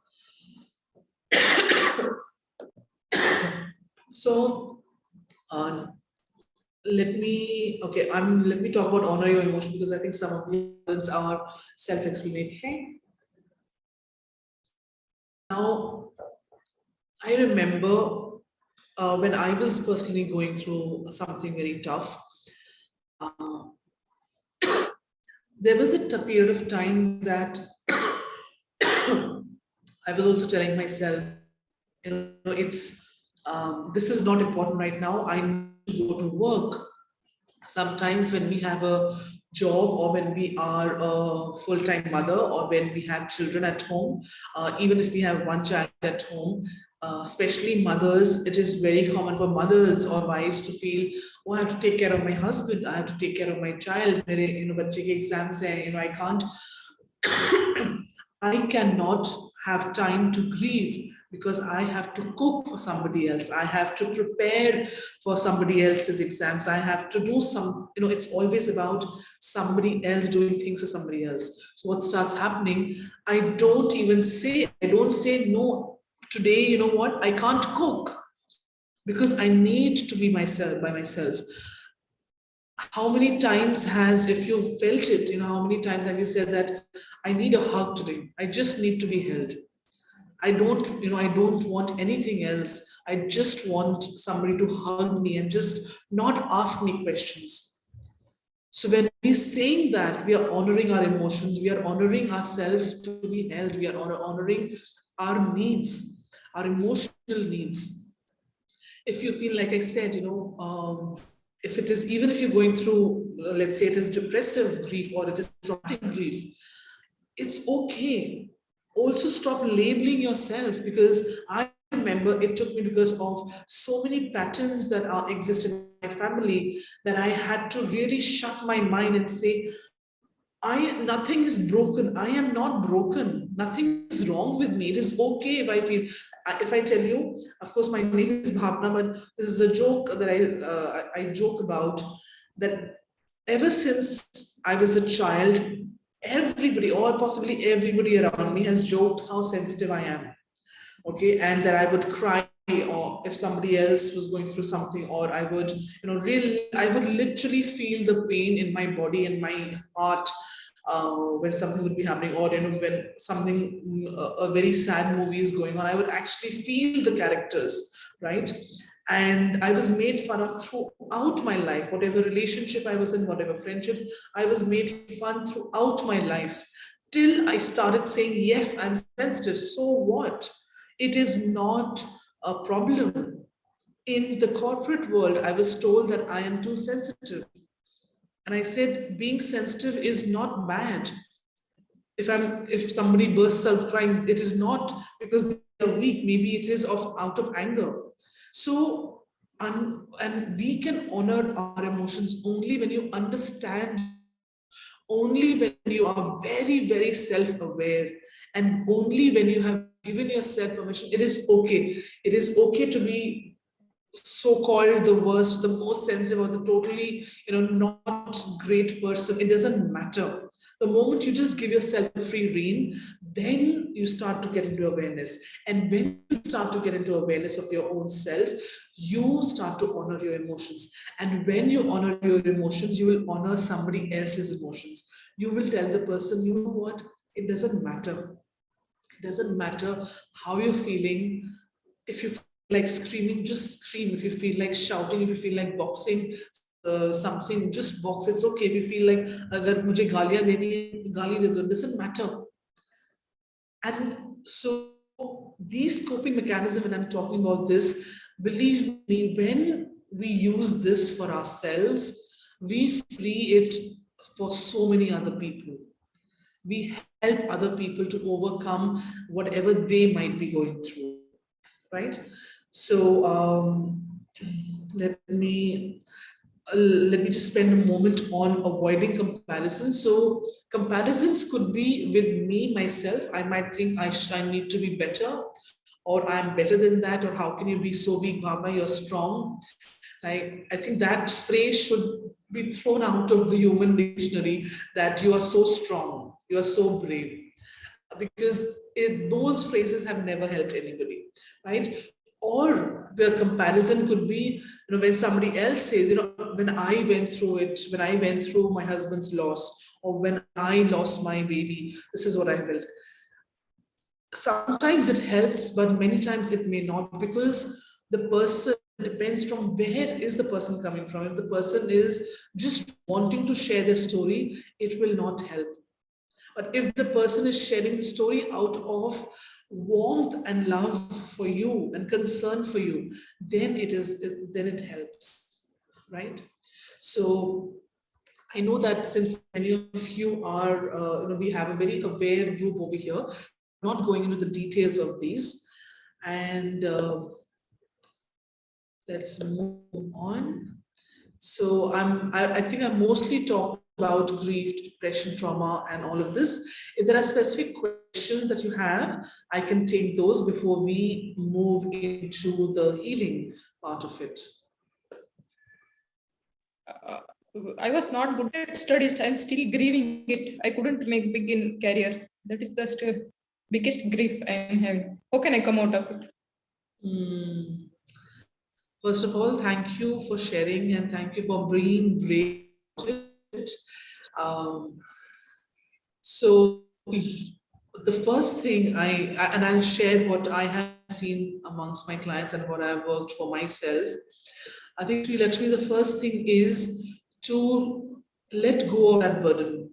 So, let me talk about honor your emotions, because I think some of the ones are self-explanatory. Now, I remember when I was personally going through something very tough, there was a period of time that I was also telling myself, it's this is not important right now. I need to go to work. Sometimes when we have a job, or when we are a full-time mother, or when we have children at home, even if we have one child at home, especially mothers, it is very common for mothers or wives to feel, oh, I have to take care of my husband, I have to take care of my child, बच्चे के exams हैं, I can't I cannot have time to grieve, because I have to cook for somebody else. I have to prepare for somebody else's exams. I have to do it's always about somebody else doing things for somebody else. So what starts happening, I don't say, no, today, you know what, I can't cook, because I need to be by myself. How many times if you've felt it, how many times have you said that I need a hug today? I just need to be held. I don't want anything else. I just want somebody to hug me and just not ask me questions. So when we're saying that, we are honoring our emotions, we are honoring ourselves to be held, we are honoring our needs, our emotional needs. If you feel, like I said, if it is, even if you're going through, let's say it is depressive grief or it is traumatic grief, it's okay. Also stop labeling yourself, because I remember it took me, because of so many patterns that exist in my family, that I had to really shut my mind and say, nothing is broken. I am not broken. Nothing is wrong with me. It is okay if I feel. If I tell you, of course, my name is Bhavna, but this is a joke that I joke about, that ever since I was a child, everybody, or possibly everybody around me, has joked how sensitive I am. Okay, and that I would cry, or if somebody else was going through something, or I would, I would literally feel the pain in my body and my heart when something would be happening, or when something, a very sad movie is going on, I would actually feel the characters, right? And I was made fun of throughout my life, whatever relationship I was in, whatever friendships, I was made fun throughout my life, till I started saying, yes, I'm sensitive. So what? It is not a problem. In the corporate world, I was told that I am too sensitive. And I said, being sensitive is not bad. If somebody bursts out crying, it is not because they are weak. Maybe it is out of anger. So, and we can honor our emotions only when you understand, only when you are very, very self-aware, and only when you have given yourself permission. It is okay. It is okay to be so-called the worst, the most sensitive, or the totally, not great person. It doesn't matter. The moment you just give yourself a free rein, then you start to get into awareness. And when you start to get into awareness of your own self, you start to honor your emotions. And when you honor your emotions, you will honor somebody else's emotions. You will tell the person, you know what, it doesn't matter. It doesn't matter how you're feeling. If you feel like screaming, just scream. If you feel like shouting, if you feel like boxing, something, just box. It's okay. If you feel like, agar mujhe gaaliyan deni hai, gaali de do. It doesn't matter. And so these coping mechanisms, when I'm talking about this, believe me, when we use this for ourselves, we free it for so many other people. We help other people to overcome whatever they might be going through, right? So let me just spend a moment on avoiding comparisons. So comparisons could be with me, myself. I might think I need to be better, or I'm better than that, or how can you be so weak, Bhavna, you're strong. Like, I think that phrase should be thrown out of the human dictionary, that you are so strong, you are so brave, because those phrases have never helped anybody, right? Or the comparison could be, when somebody else says, when I went through it, when I went through my husband's loss, or when I lost my baby, this is what I felt. Sometimes it helps, but many times it may not, because the person depends from where is the person coming from. If the person is just wanting to share their story, it will not help. But if the person is sharing the story out of warmth and love for you and concern for you, then it helps, right? So I know that since many of you are, we have a very aware group over here. I'm not going into the details of these, and let's move on. So I think I'm mostly talking about grief, depression, trauma, and all of this. If there are specific questions that you have, I can take those before we move into the healing part of it. I was not good at studies. I'm still grieving it. I couldn't make big in career. That is the biggest grief I am having. How can I come out of it? First of all, thank you for sharing, and thank you for being brave. So the first thing and I'll share what I have seen amongst my clients and what I've worked for myself. I think, Sri Lakshmi, the first thing is to let go of that burden,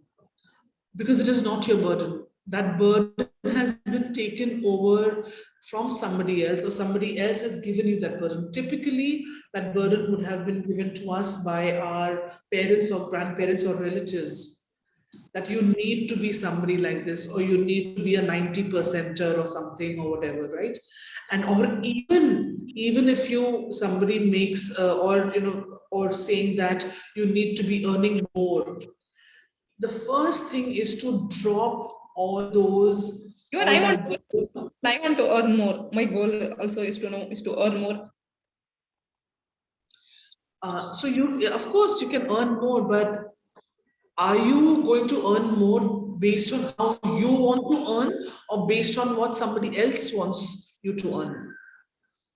because it is not your burden. That burden has been taken over from somebody else, or somebody else has given you that burden. Typically, that burden would have been given to us by our parents or grandparents or relatives, that you need to be somebody like this, or you need to be a 90%er or something, or whatever, right? And or even if you somebody makes or or saying that you need to be earning more, the first thing is to drop all those Even all that. I want to earn more. My goal also is to earn more. So you, of course, you can earn more, but are you going to earn more based on how you want to earn, or based on what somebody else wants you to earn?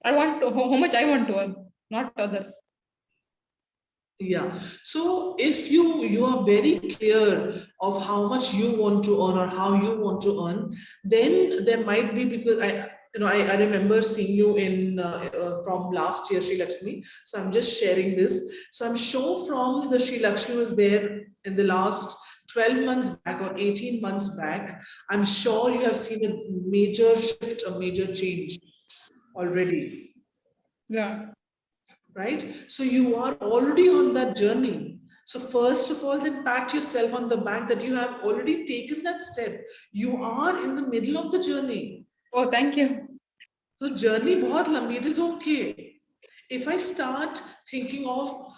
I want to how much I want to earn, not others. Yeah. So if you are very clear of how much you want to earn or how you want to earn, then there might be, because I remember seeing you in from last year, Sri Lakshmi. So I'm just sharing this. So I'm sure from the Sri Lakshmi was there in the last 12 months back or 18 months back, I'm sure you have seen a major shift, a major change already. Yeah. Right? So you are already on that journey. So first of all, then pat yourself on the back that you have already taken that step. You are in the middle of the journey. Oh, thank you. So journey bahut lambi, it is okay. If I start thinking of,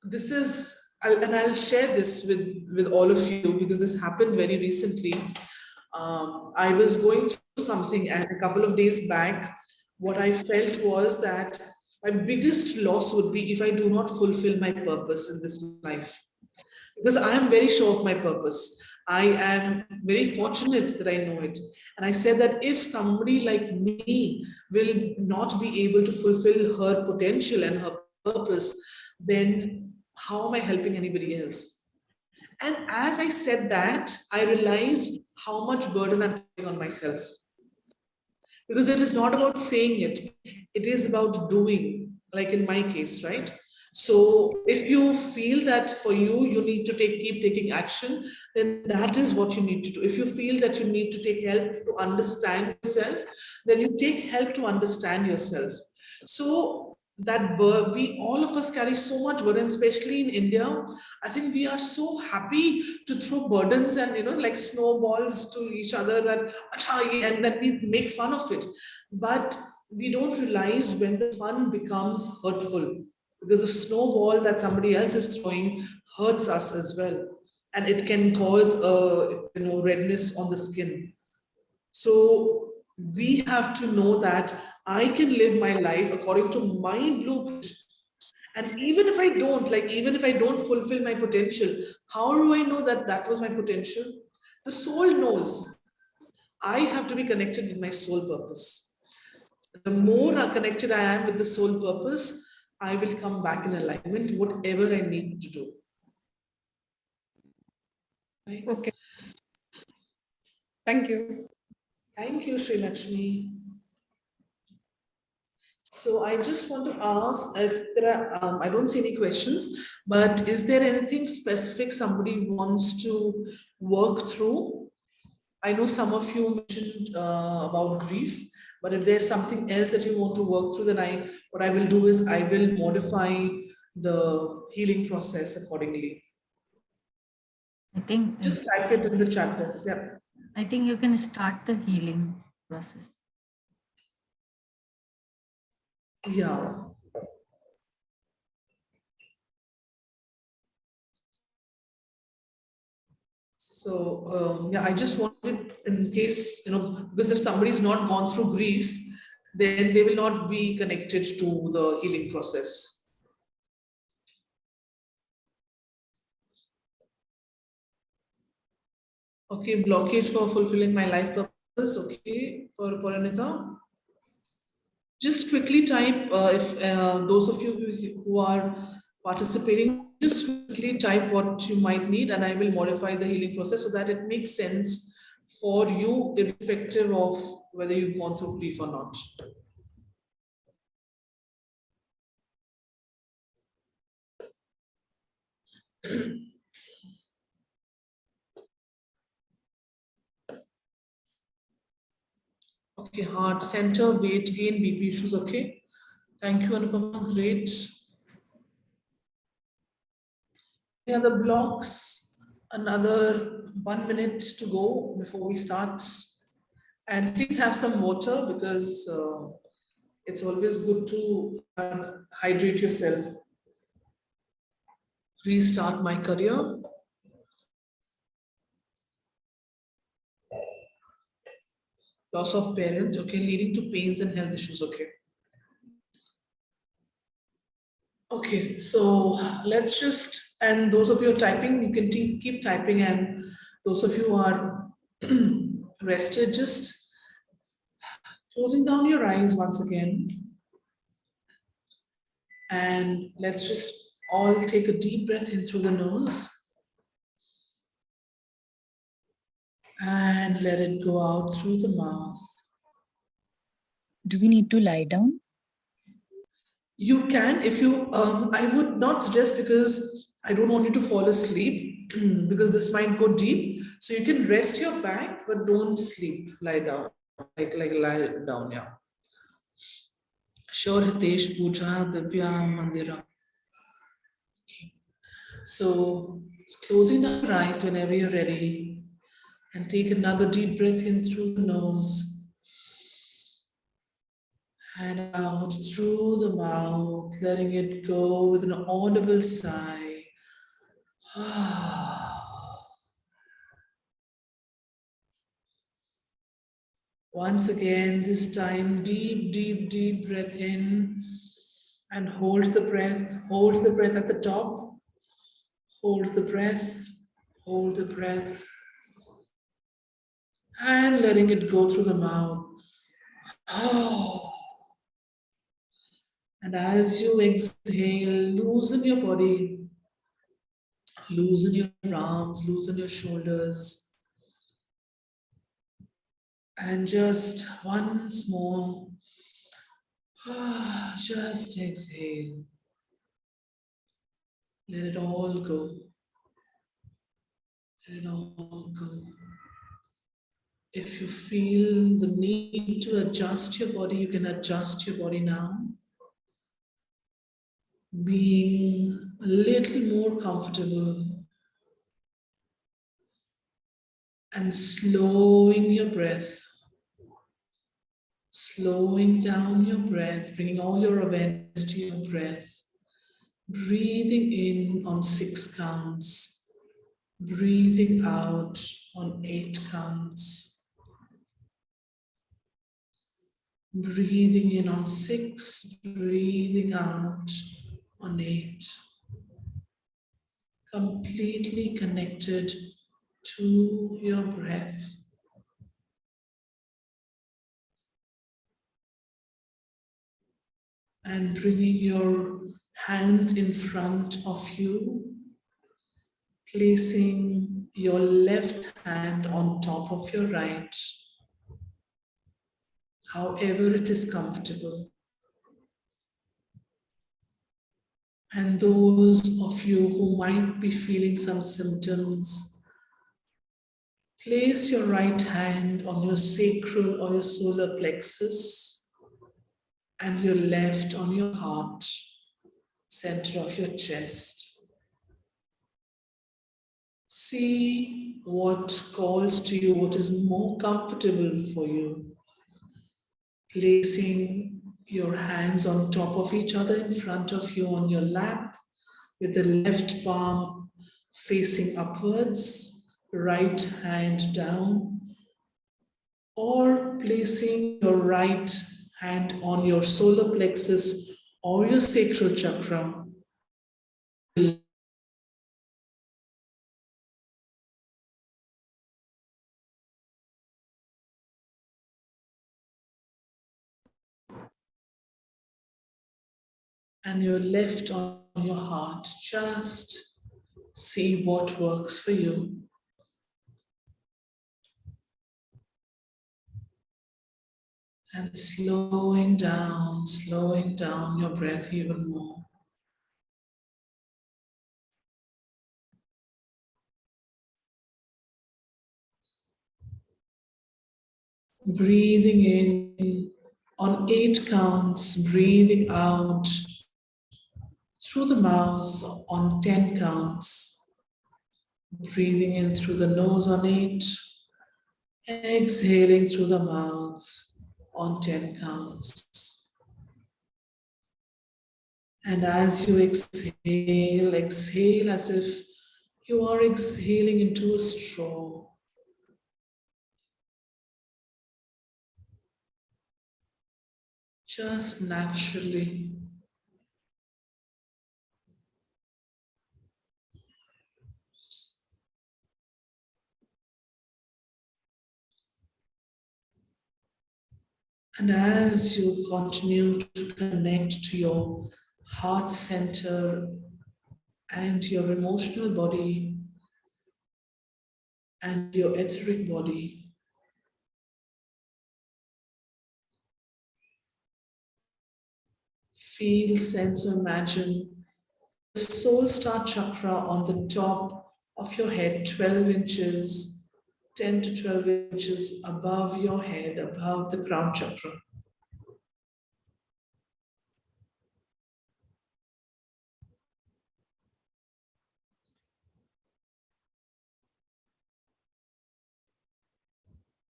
this is, and I'll share this with all of you because this happened very recently. I was going through something, and a couple of days back, what I felt was that my biggest loss would be if I do not fulfill my purpose in this life. Because I am very sure of my purpose. I am very fortunate that I know it. And I said that if somebody like me will not be able to fulfill her potential and her purpose, then how am I helping anybody else? And as I said that, I realized how much burden I'm putting on myself. Because it is not about saying it, it is about doing, like in my case, right? So if you feel that for you, you need to keep taking action, then that is what you need to do. If you feel that you need to take help to understand yourself, then you take help to understand yourself. So that we all of us carry so much burden, especially in India. I think we are so happy to throw burdens and like snowballs to each other, that and then we make fun of it. But we don't realize when the fun becomes hurtful, because the snowball that somebody else is throwing hurts us as well, and it can cause a redness on the skin. So we have to know that I can live my life according to my blueprint. And even if I don't, even if I don't fulfill my potential, how do I know that that was my potential? The soul knows. I have to be connected with my soul purpose. The more connected I am with the soul purpose, I will come back in alignment, whatever I need to do. Right? Okay. Thank you. Thank you, Sri Lakshmi. So I just want to ask if there are, I don't see any questions, but is there anything specific somebody wants to work through? I know some of you mentioned about grief, but if there's something else that you want to work through, then what I will do is I will modify the healing process accordingly. I think Just type it in the chat box. Yeah. I think you can start the healing process. Yeah. So yeah, I just wanted, in case, because if somebody's not gone through grief, then they will not be connected to the healing process. Okay, blockage for fulfilling my life purpose. Okay, for Anita. Just quickly type, if those of you who are participating, just quickly type what you might need, and I will modify the healing process so that it makes sense for you, irrespective of whether you've gone through grief or not. Okay, heart center, weight gain, BP issues, okay. Thank you, Anupama, great. Any other blocks? Another 1 minute to go before we start. And please have some water because it's always good to hydrate yourself. Restart my career. Loss of parents, okay, leading to pains and health issues, okay. Okay, so let's just, and those of you are typing, you can keep typing, and those of you who are rested, just closing down your eyes once again. And let's just all take a deep breath in through the nose. And let it go out through the mouth. Do we need to lie down? You can, if you, I would not suggest because I don't want you to fall asleep because this might go deep. So you can rest your back, but don't sleep, lie down, like lie down, yeah. Sure, Hitesh, Pooja, Divya, Mandira. Okay. So closing your eyes whenever you're ready and take another deep breath in through the nose. And out through the mouth, letting it go with an audible sigh. Once again, this time, deep, deep, deep breath in and hold the breath at the top. Hold the breath, hold the breath. And letting it go through the mouth. And as you exhale, loosen your body, loosen your arms, loosen your shoulders. And just once more, just exhale. Let it all go. Let it all go. If you feel the need to adjust your body, you can adjust your body now. Being a little more comfortable and slowing your breath, slowing down your breath, bringing all your awareness to your breath, breathing in on 6 counts, breathing out on 8 counts, breathing in on 6, breathing out on 8. Completely connected to your breath. And bringing your hands in front of you, placing your left hand on top of your right, however it is comfortable. And those of you who might be feeling some symptoms, place your right hand on your sacral or your solar plexus and your left on your heart, center of your chest. See what calls to you, what is more comfortable for you. Placing your hands on top of each other in front of you on your lap, with the left palm facing upwards, right hand down, or placing your right hand on your solar plexus or your sacral chakra. And your left on your heart. Just see what works for you. And slowing down your breath even more. Breathing in on 8 counts, breathing out through the mouth on 10 counts. Breathing in through the nose on 8, exhaling through the mouth on 10 counts. And as you exhale, exhale as if you are exhaling into a straw. Just naturally. And as you continue to connect to your heart center and your emotional body and your etheric body, feel, sense, or imagine the soul star chakra on the top of your head, 12 inches, 10 to 12 inches above your head, above the crown chakra.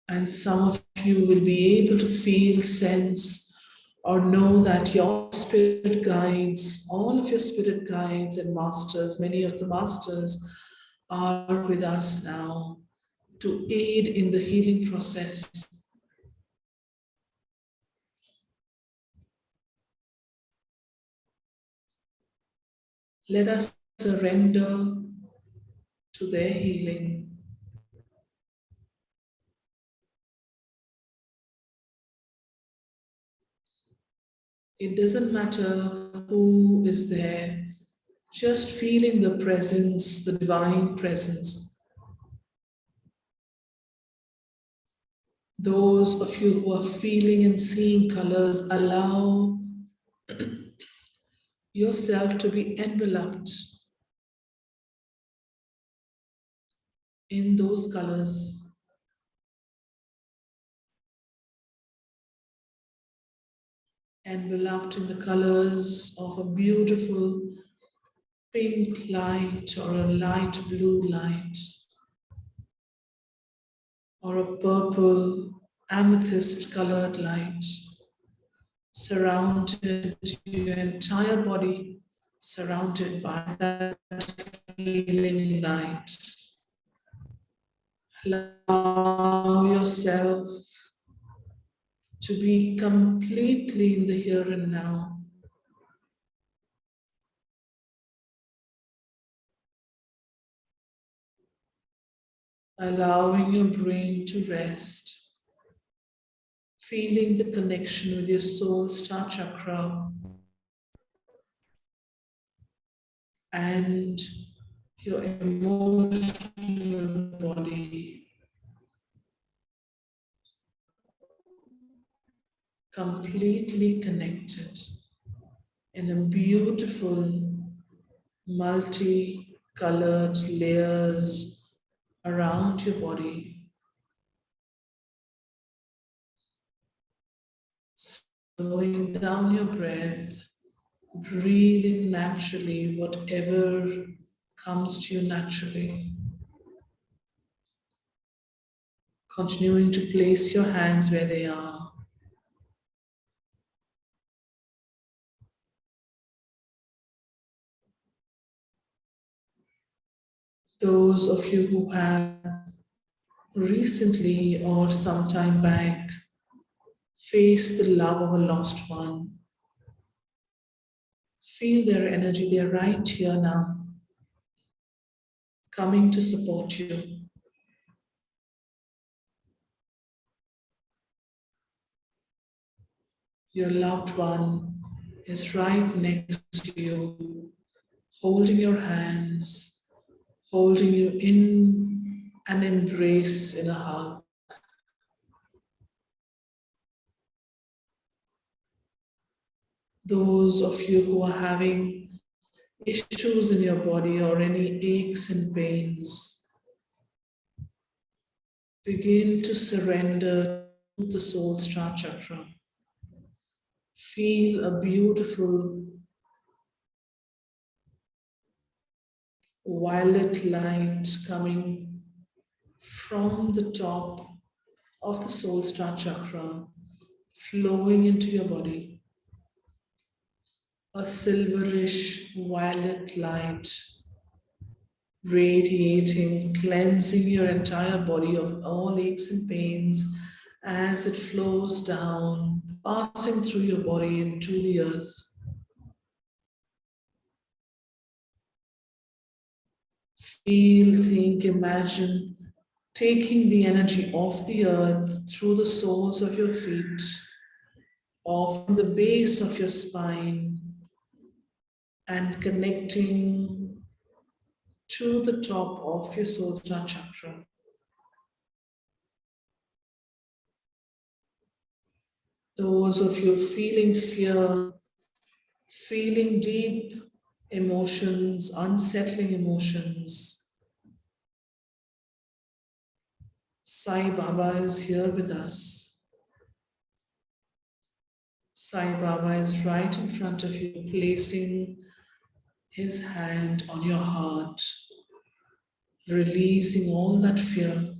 And some of you will be able to feel, sense, or know that your spirit guides, all of your spirit guides and masters, many of the masters are with us now to aid in the healing process. Let us surrender to their healing. It doesn't matter who is there, just feeling the presence, the divine presence. Those of you who are feeling and seeing colors, allow yourself to be enveloped in those colors. Enveloped in the colors of a beautiful pink light or a light blue light or a purple amethyst colored light, surrounded your entire body, surrounded by that healing light. Allow yourself to be completely in the here and now. Allowing your brain to rest, feeling the connection with your soul star chakra and your emotional body completely connected in a beautiful multi-colored layers around your body. Slowing down your breath, breathing naturally, whatever comes to you naturally. Continuing to place your hands where they are. Those of you who have recently or some time back faced the love of a lost one, feel their energy. They're right here now, coming to support you. Your loved one is right next to you, holding your hands, holding you in an embrace, in a hug. Those of you who are having issues in your body or any aches and pains, begin to surrender to the soul star chakra. Feel a beautiful violet light coming from the top of the soul star chakra, flowing into your body. A silverish violet light radiating, cleansing your entire body of all aches and pains as it flows down, passing through your body into the earth. Feel, think, imagine taking the energy of the earth through the soles of your feet or from the base of your spine and connecting to the top of your soul star chakra. Those of you feeling fear, feeling deep emotions, unsettling emotions, Sai Baba is here with us. Sai Baba is right in front of you, placing his hand on your heart, releasing all that fear.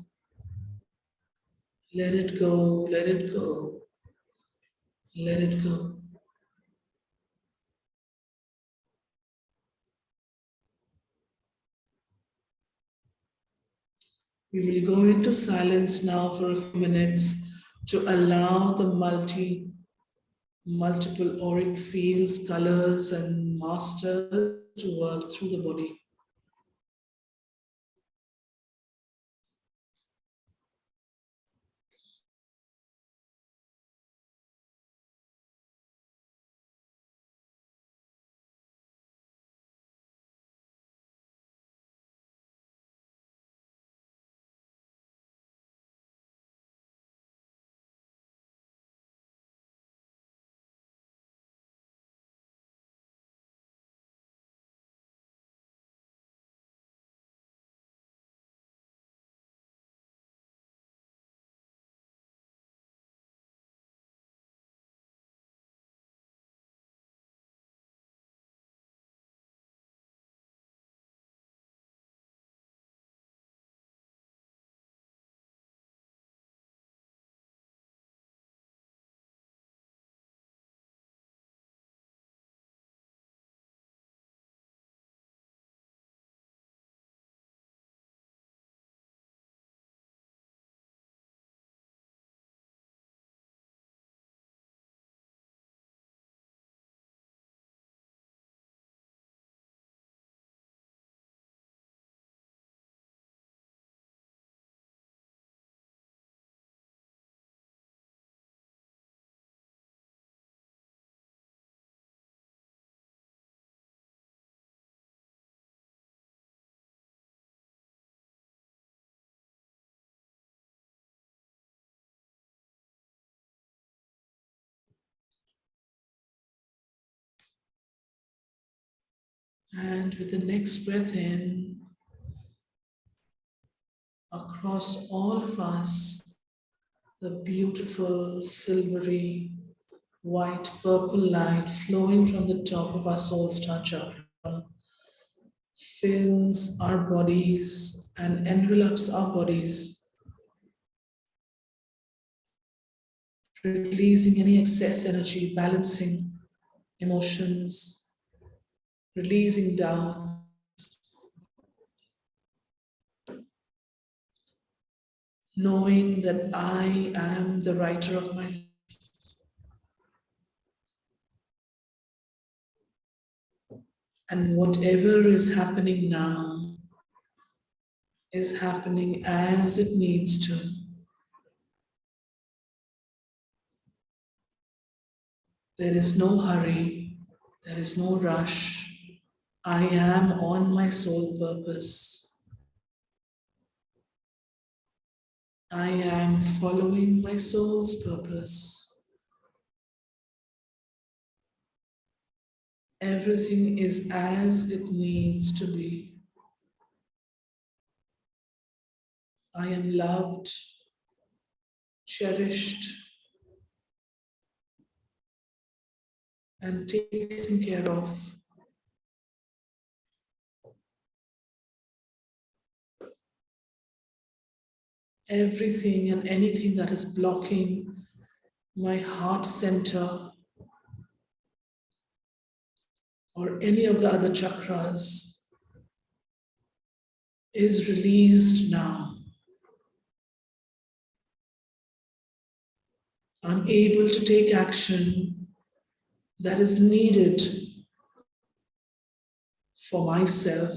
Let it go, let it go, let it go. We will go into silence now for a few minutes to allow the multiple auric fields, colors, and masters to work through the body. And with the next breath in, across all of us, the beautiful silvery white purple light flowing from the top of our soul star chakra fills our bodies and envelops our bodies, releasing any excess energy, balancing emotions, releasing doubt, knowing that I am the writer of my life. And whatever is happening now is happening as it needs to. There is no hurry, there is no rush. I am on my soul purpose. I am following my soul's purpose. Everything is as it needs to be. I am loved, cherished, and taken care of. Everything and anything that is blocking my heart center or any of the other chakras is released now. I'm able to take action that is needed for myself.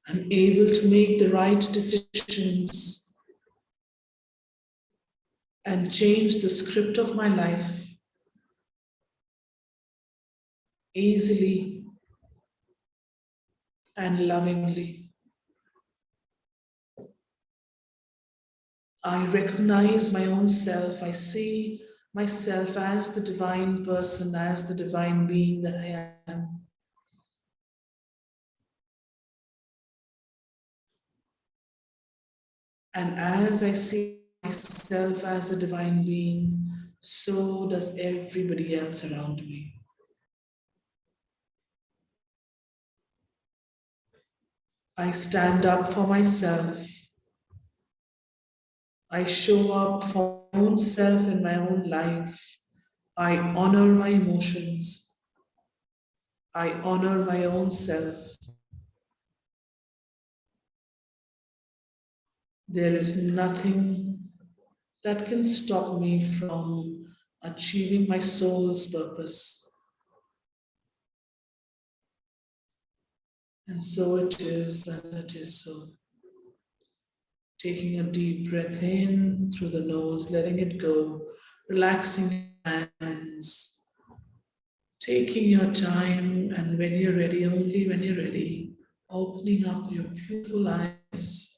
I'm able to make the right decisions and change the script of my life easily and lovingly. I recognize my own self. I see myself as the divine person, as the divine being that I am. And as I see myself as a divine being, so does everybody else around me. I stand up for myself. I show up for my own self in my own life. I honor my emotions. I honor my own self. There is nothing that can stop me from achieving my soul's purpose. And so it is, and it is so. Taking a deep breath in through the nose, letting it go, relaxing your hands, taking your time, and when you're ready, only when you're ready, opening up your beautiful eyes.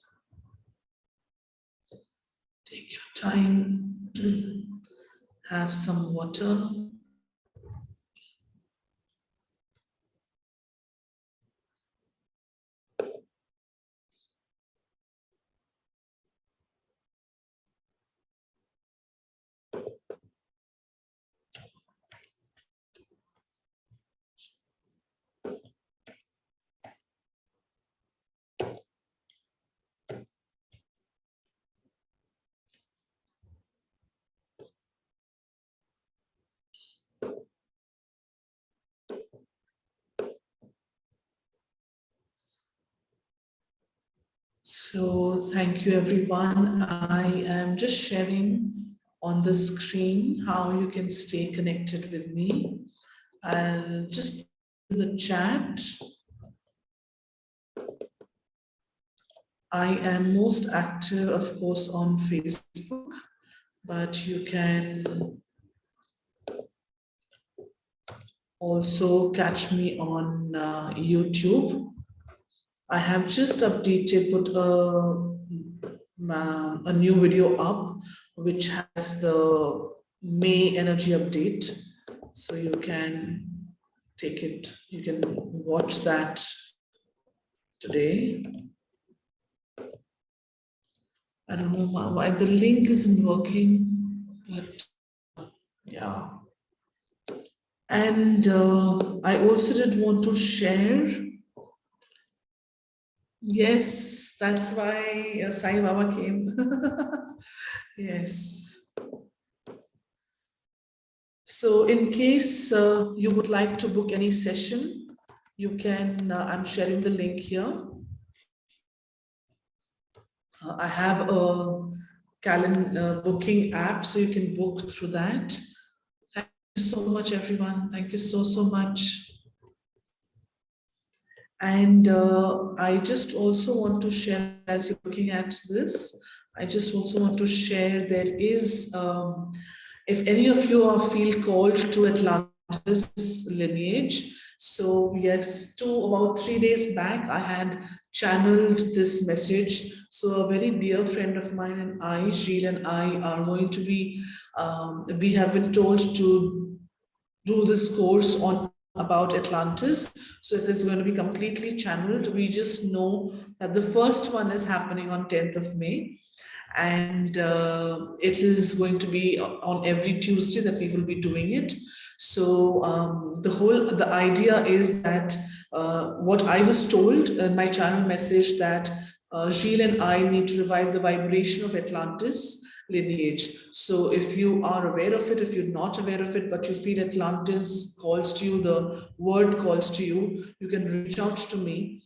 Take your time, have some water. So thank you everyone. I am just sharing on the screen how you can stay connected with me. I'll just in the chat. I am most active, of course, on Facebook, but you can also catch me on YouTube. I have just updated, put a new video up, which has the May energy update. So you can take it, you can watch that today. I don't know why the link isn't working, but yeah. And I also did want to share. Yes, that's why Sai Baba came. Yes. So in case you would like to book any session, you can, I'm sharing the link here. I have a calendar booking app, so you can book through that. Thank you so much, everyone. Thank you so, so much. And I just also want to share, as you're looking at this, I just also want to share there is, if any of you feel called to Atlantis lineage, so yes, about 3 days back, I had channeled this message. So a very dear friend of mine and I, Sheil and I, are going to be, we have been told to do this course on about Atlantis. So it is going to be completely channeled. We just know that the first one is happening on 10th of May. And it is going to be on every Tuesday that we will be doing it. So the idea is that what I was told in my channel message, that Gilles and I need to revive the vibration of Atlantis lineage. So if you are aware of it, if you're not aware of it, but you feel Atlantis calls to you, the word calls to you, you can reach out to me.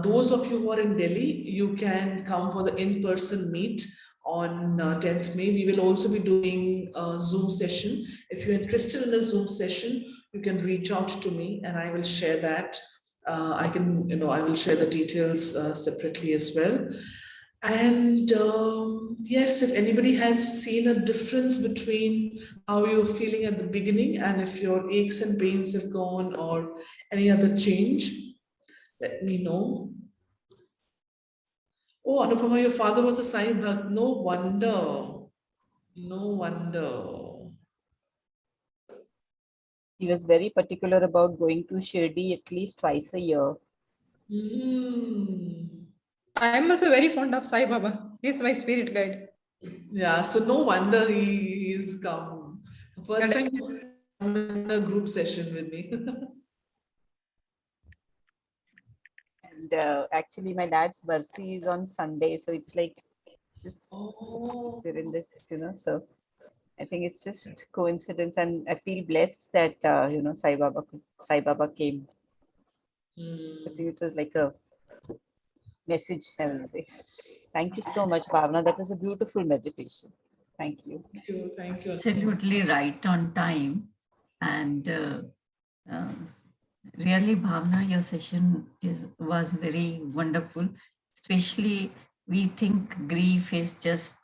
Those of you who are in Delhi, you can come for the in-person meet on 10th May. We will also be doing a Zoom session. If you're interested in a Zoom session, you can reach out to me and I will share that. I will share the details separately as well. And yes, if anybody has seen a difference between how you're feeling at the beginning and if your aches and pains have gone or any other change, let me know. Oh, Anupama, your father was a Sai Bhakt. No wonder. No wonder. He was very particular about going to Shirdi at least twice a year. I am also very fond of Sai Baba. He is my spirit guide. Yeah, so no wonder he's come. The first And time he's come in a group session with me. And actually, my dad's birthday is on Sunday, so it's like just Oh. we're in this, So I think it's just coincidence, and I feel blessed that Sai Baba came. I think it was like a message, I will say. Thank you so much, Bhavna. That was a beautiful meditation. Thank you. Thank you. Thank you. Absolutely right on time. And really, Bhavna, your session was very wonderful. Especially, we think grief is just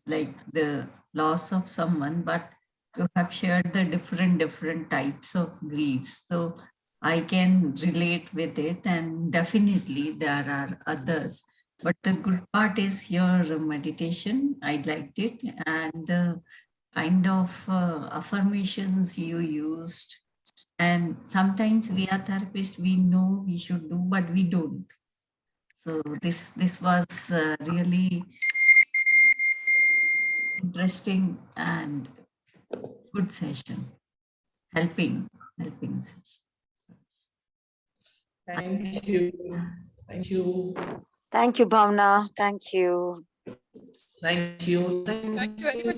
like the loss of someone, but you have shared the different types of griefs. So I can relate with it, and definitely there are others. But the good part is your meditation. I liked it, and the kind of affirmations you used. And sometimes we are therapists, we know we should do, but we don't. So this was really interesting and good session, helping session. Thank you. Thank you. Thank you, Bhavna. Thank you. Thank you. thank you very much.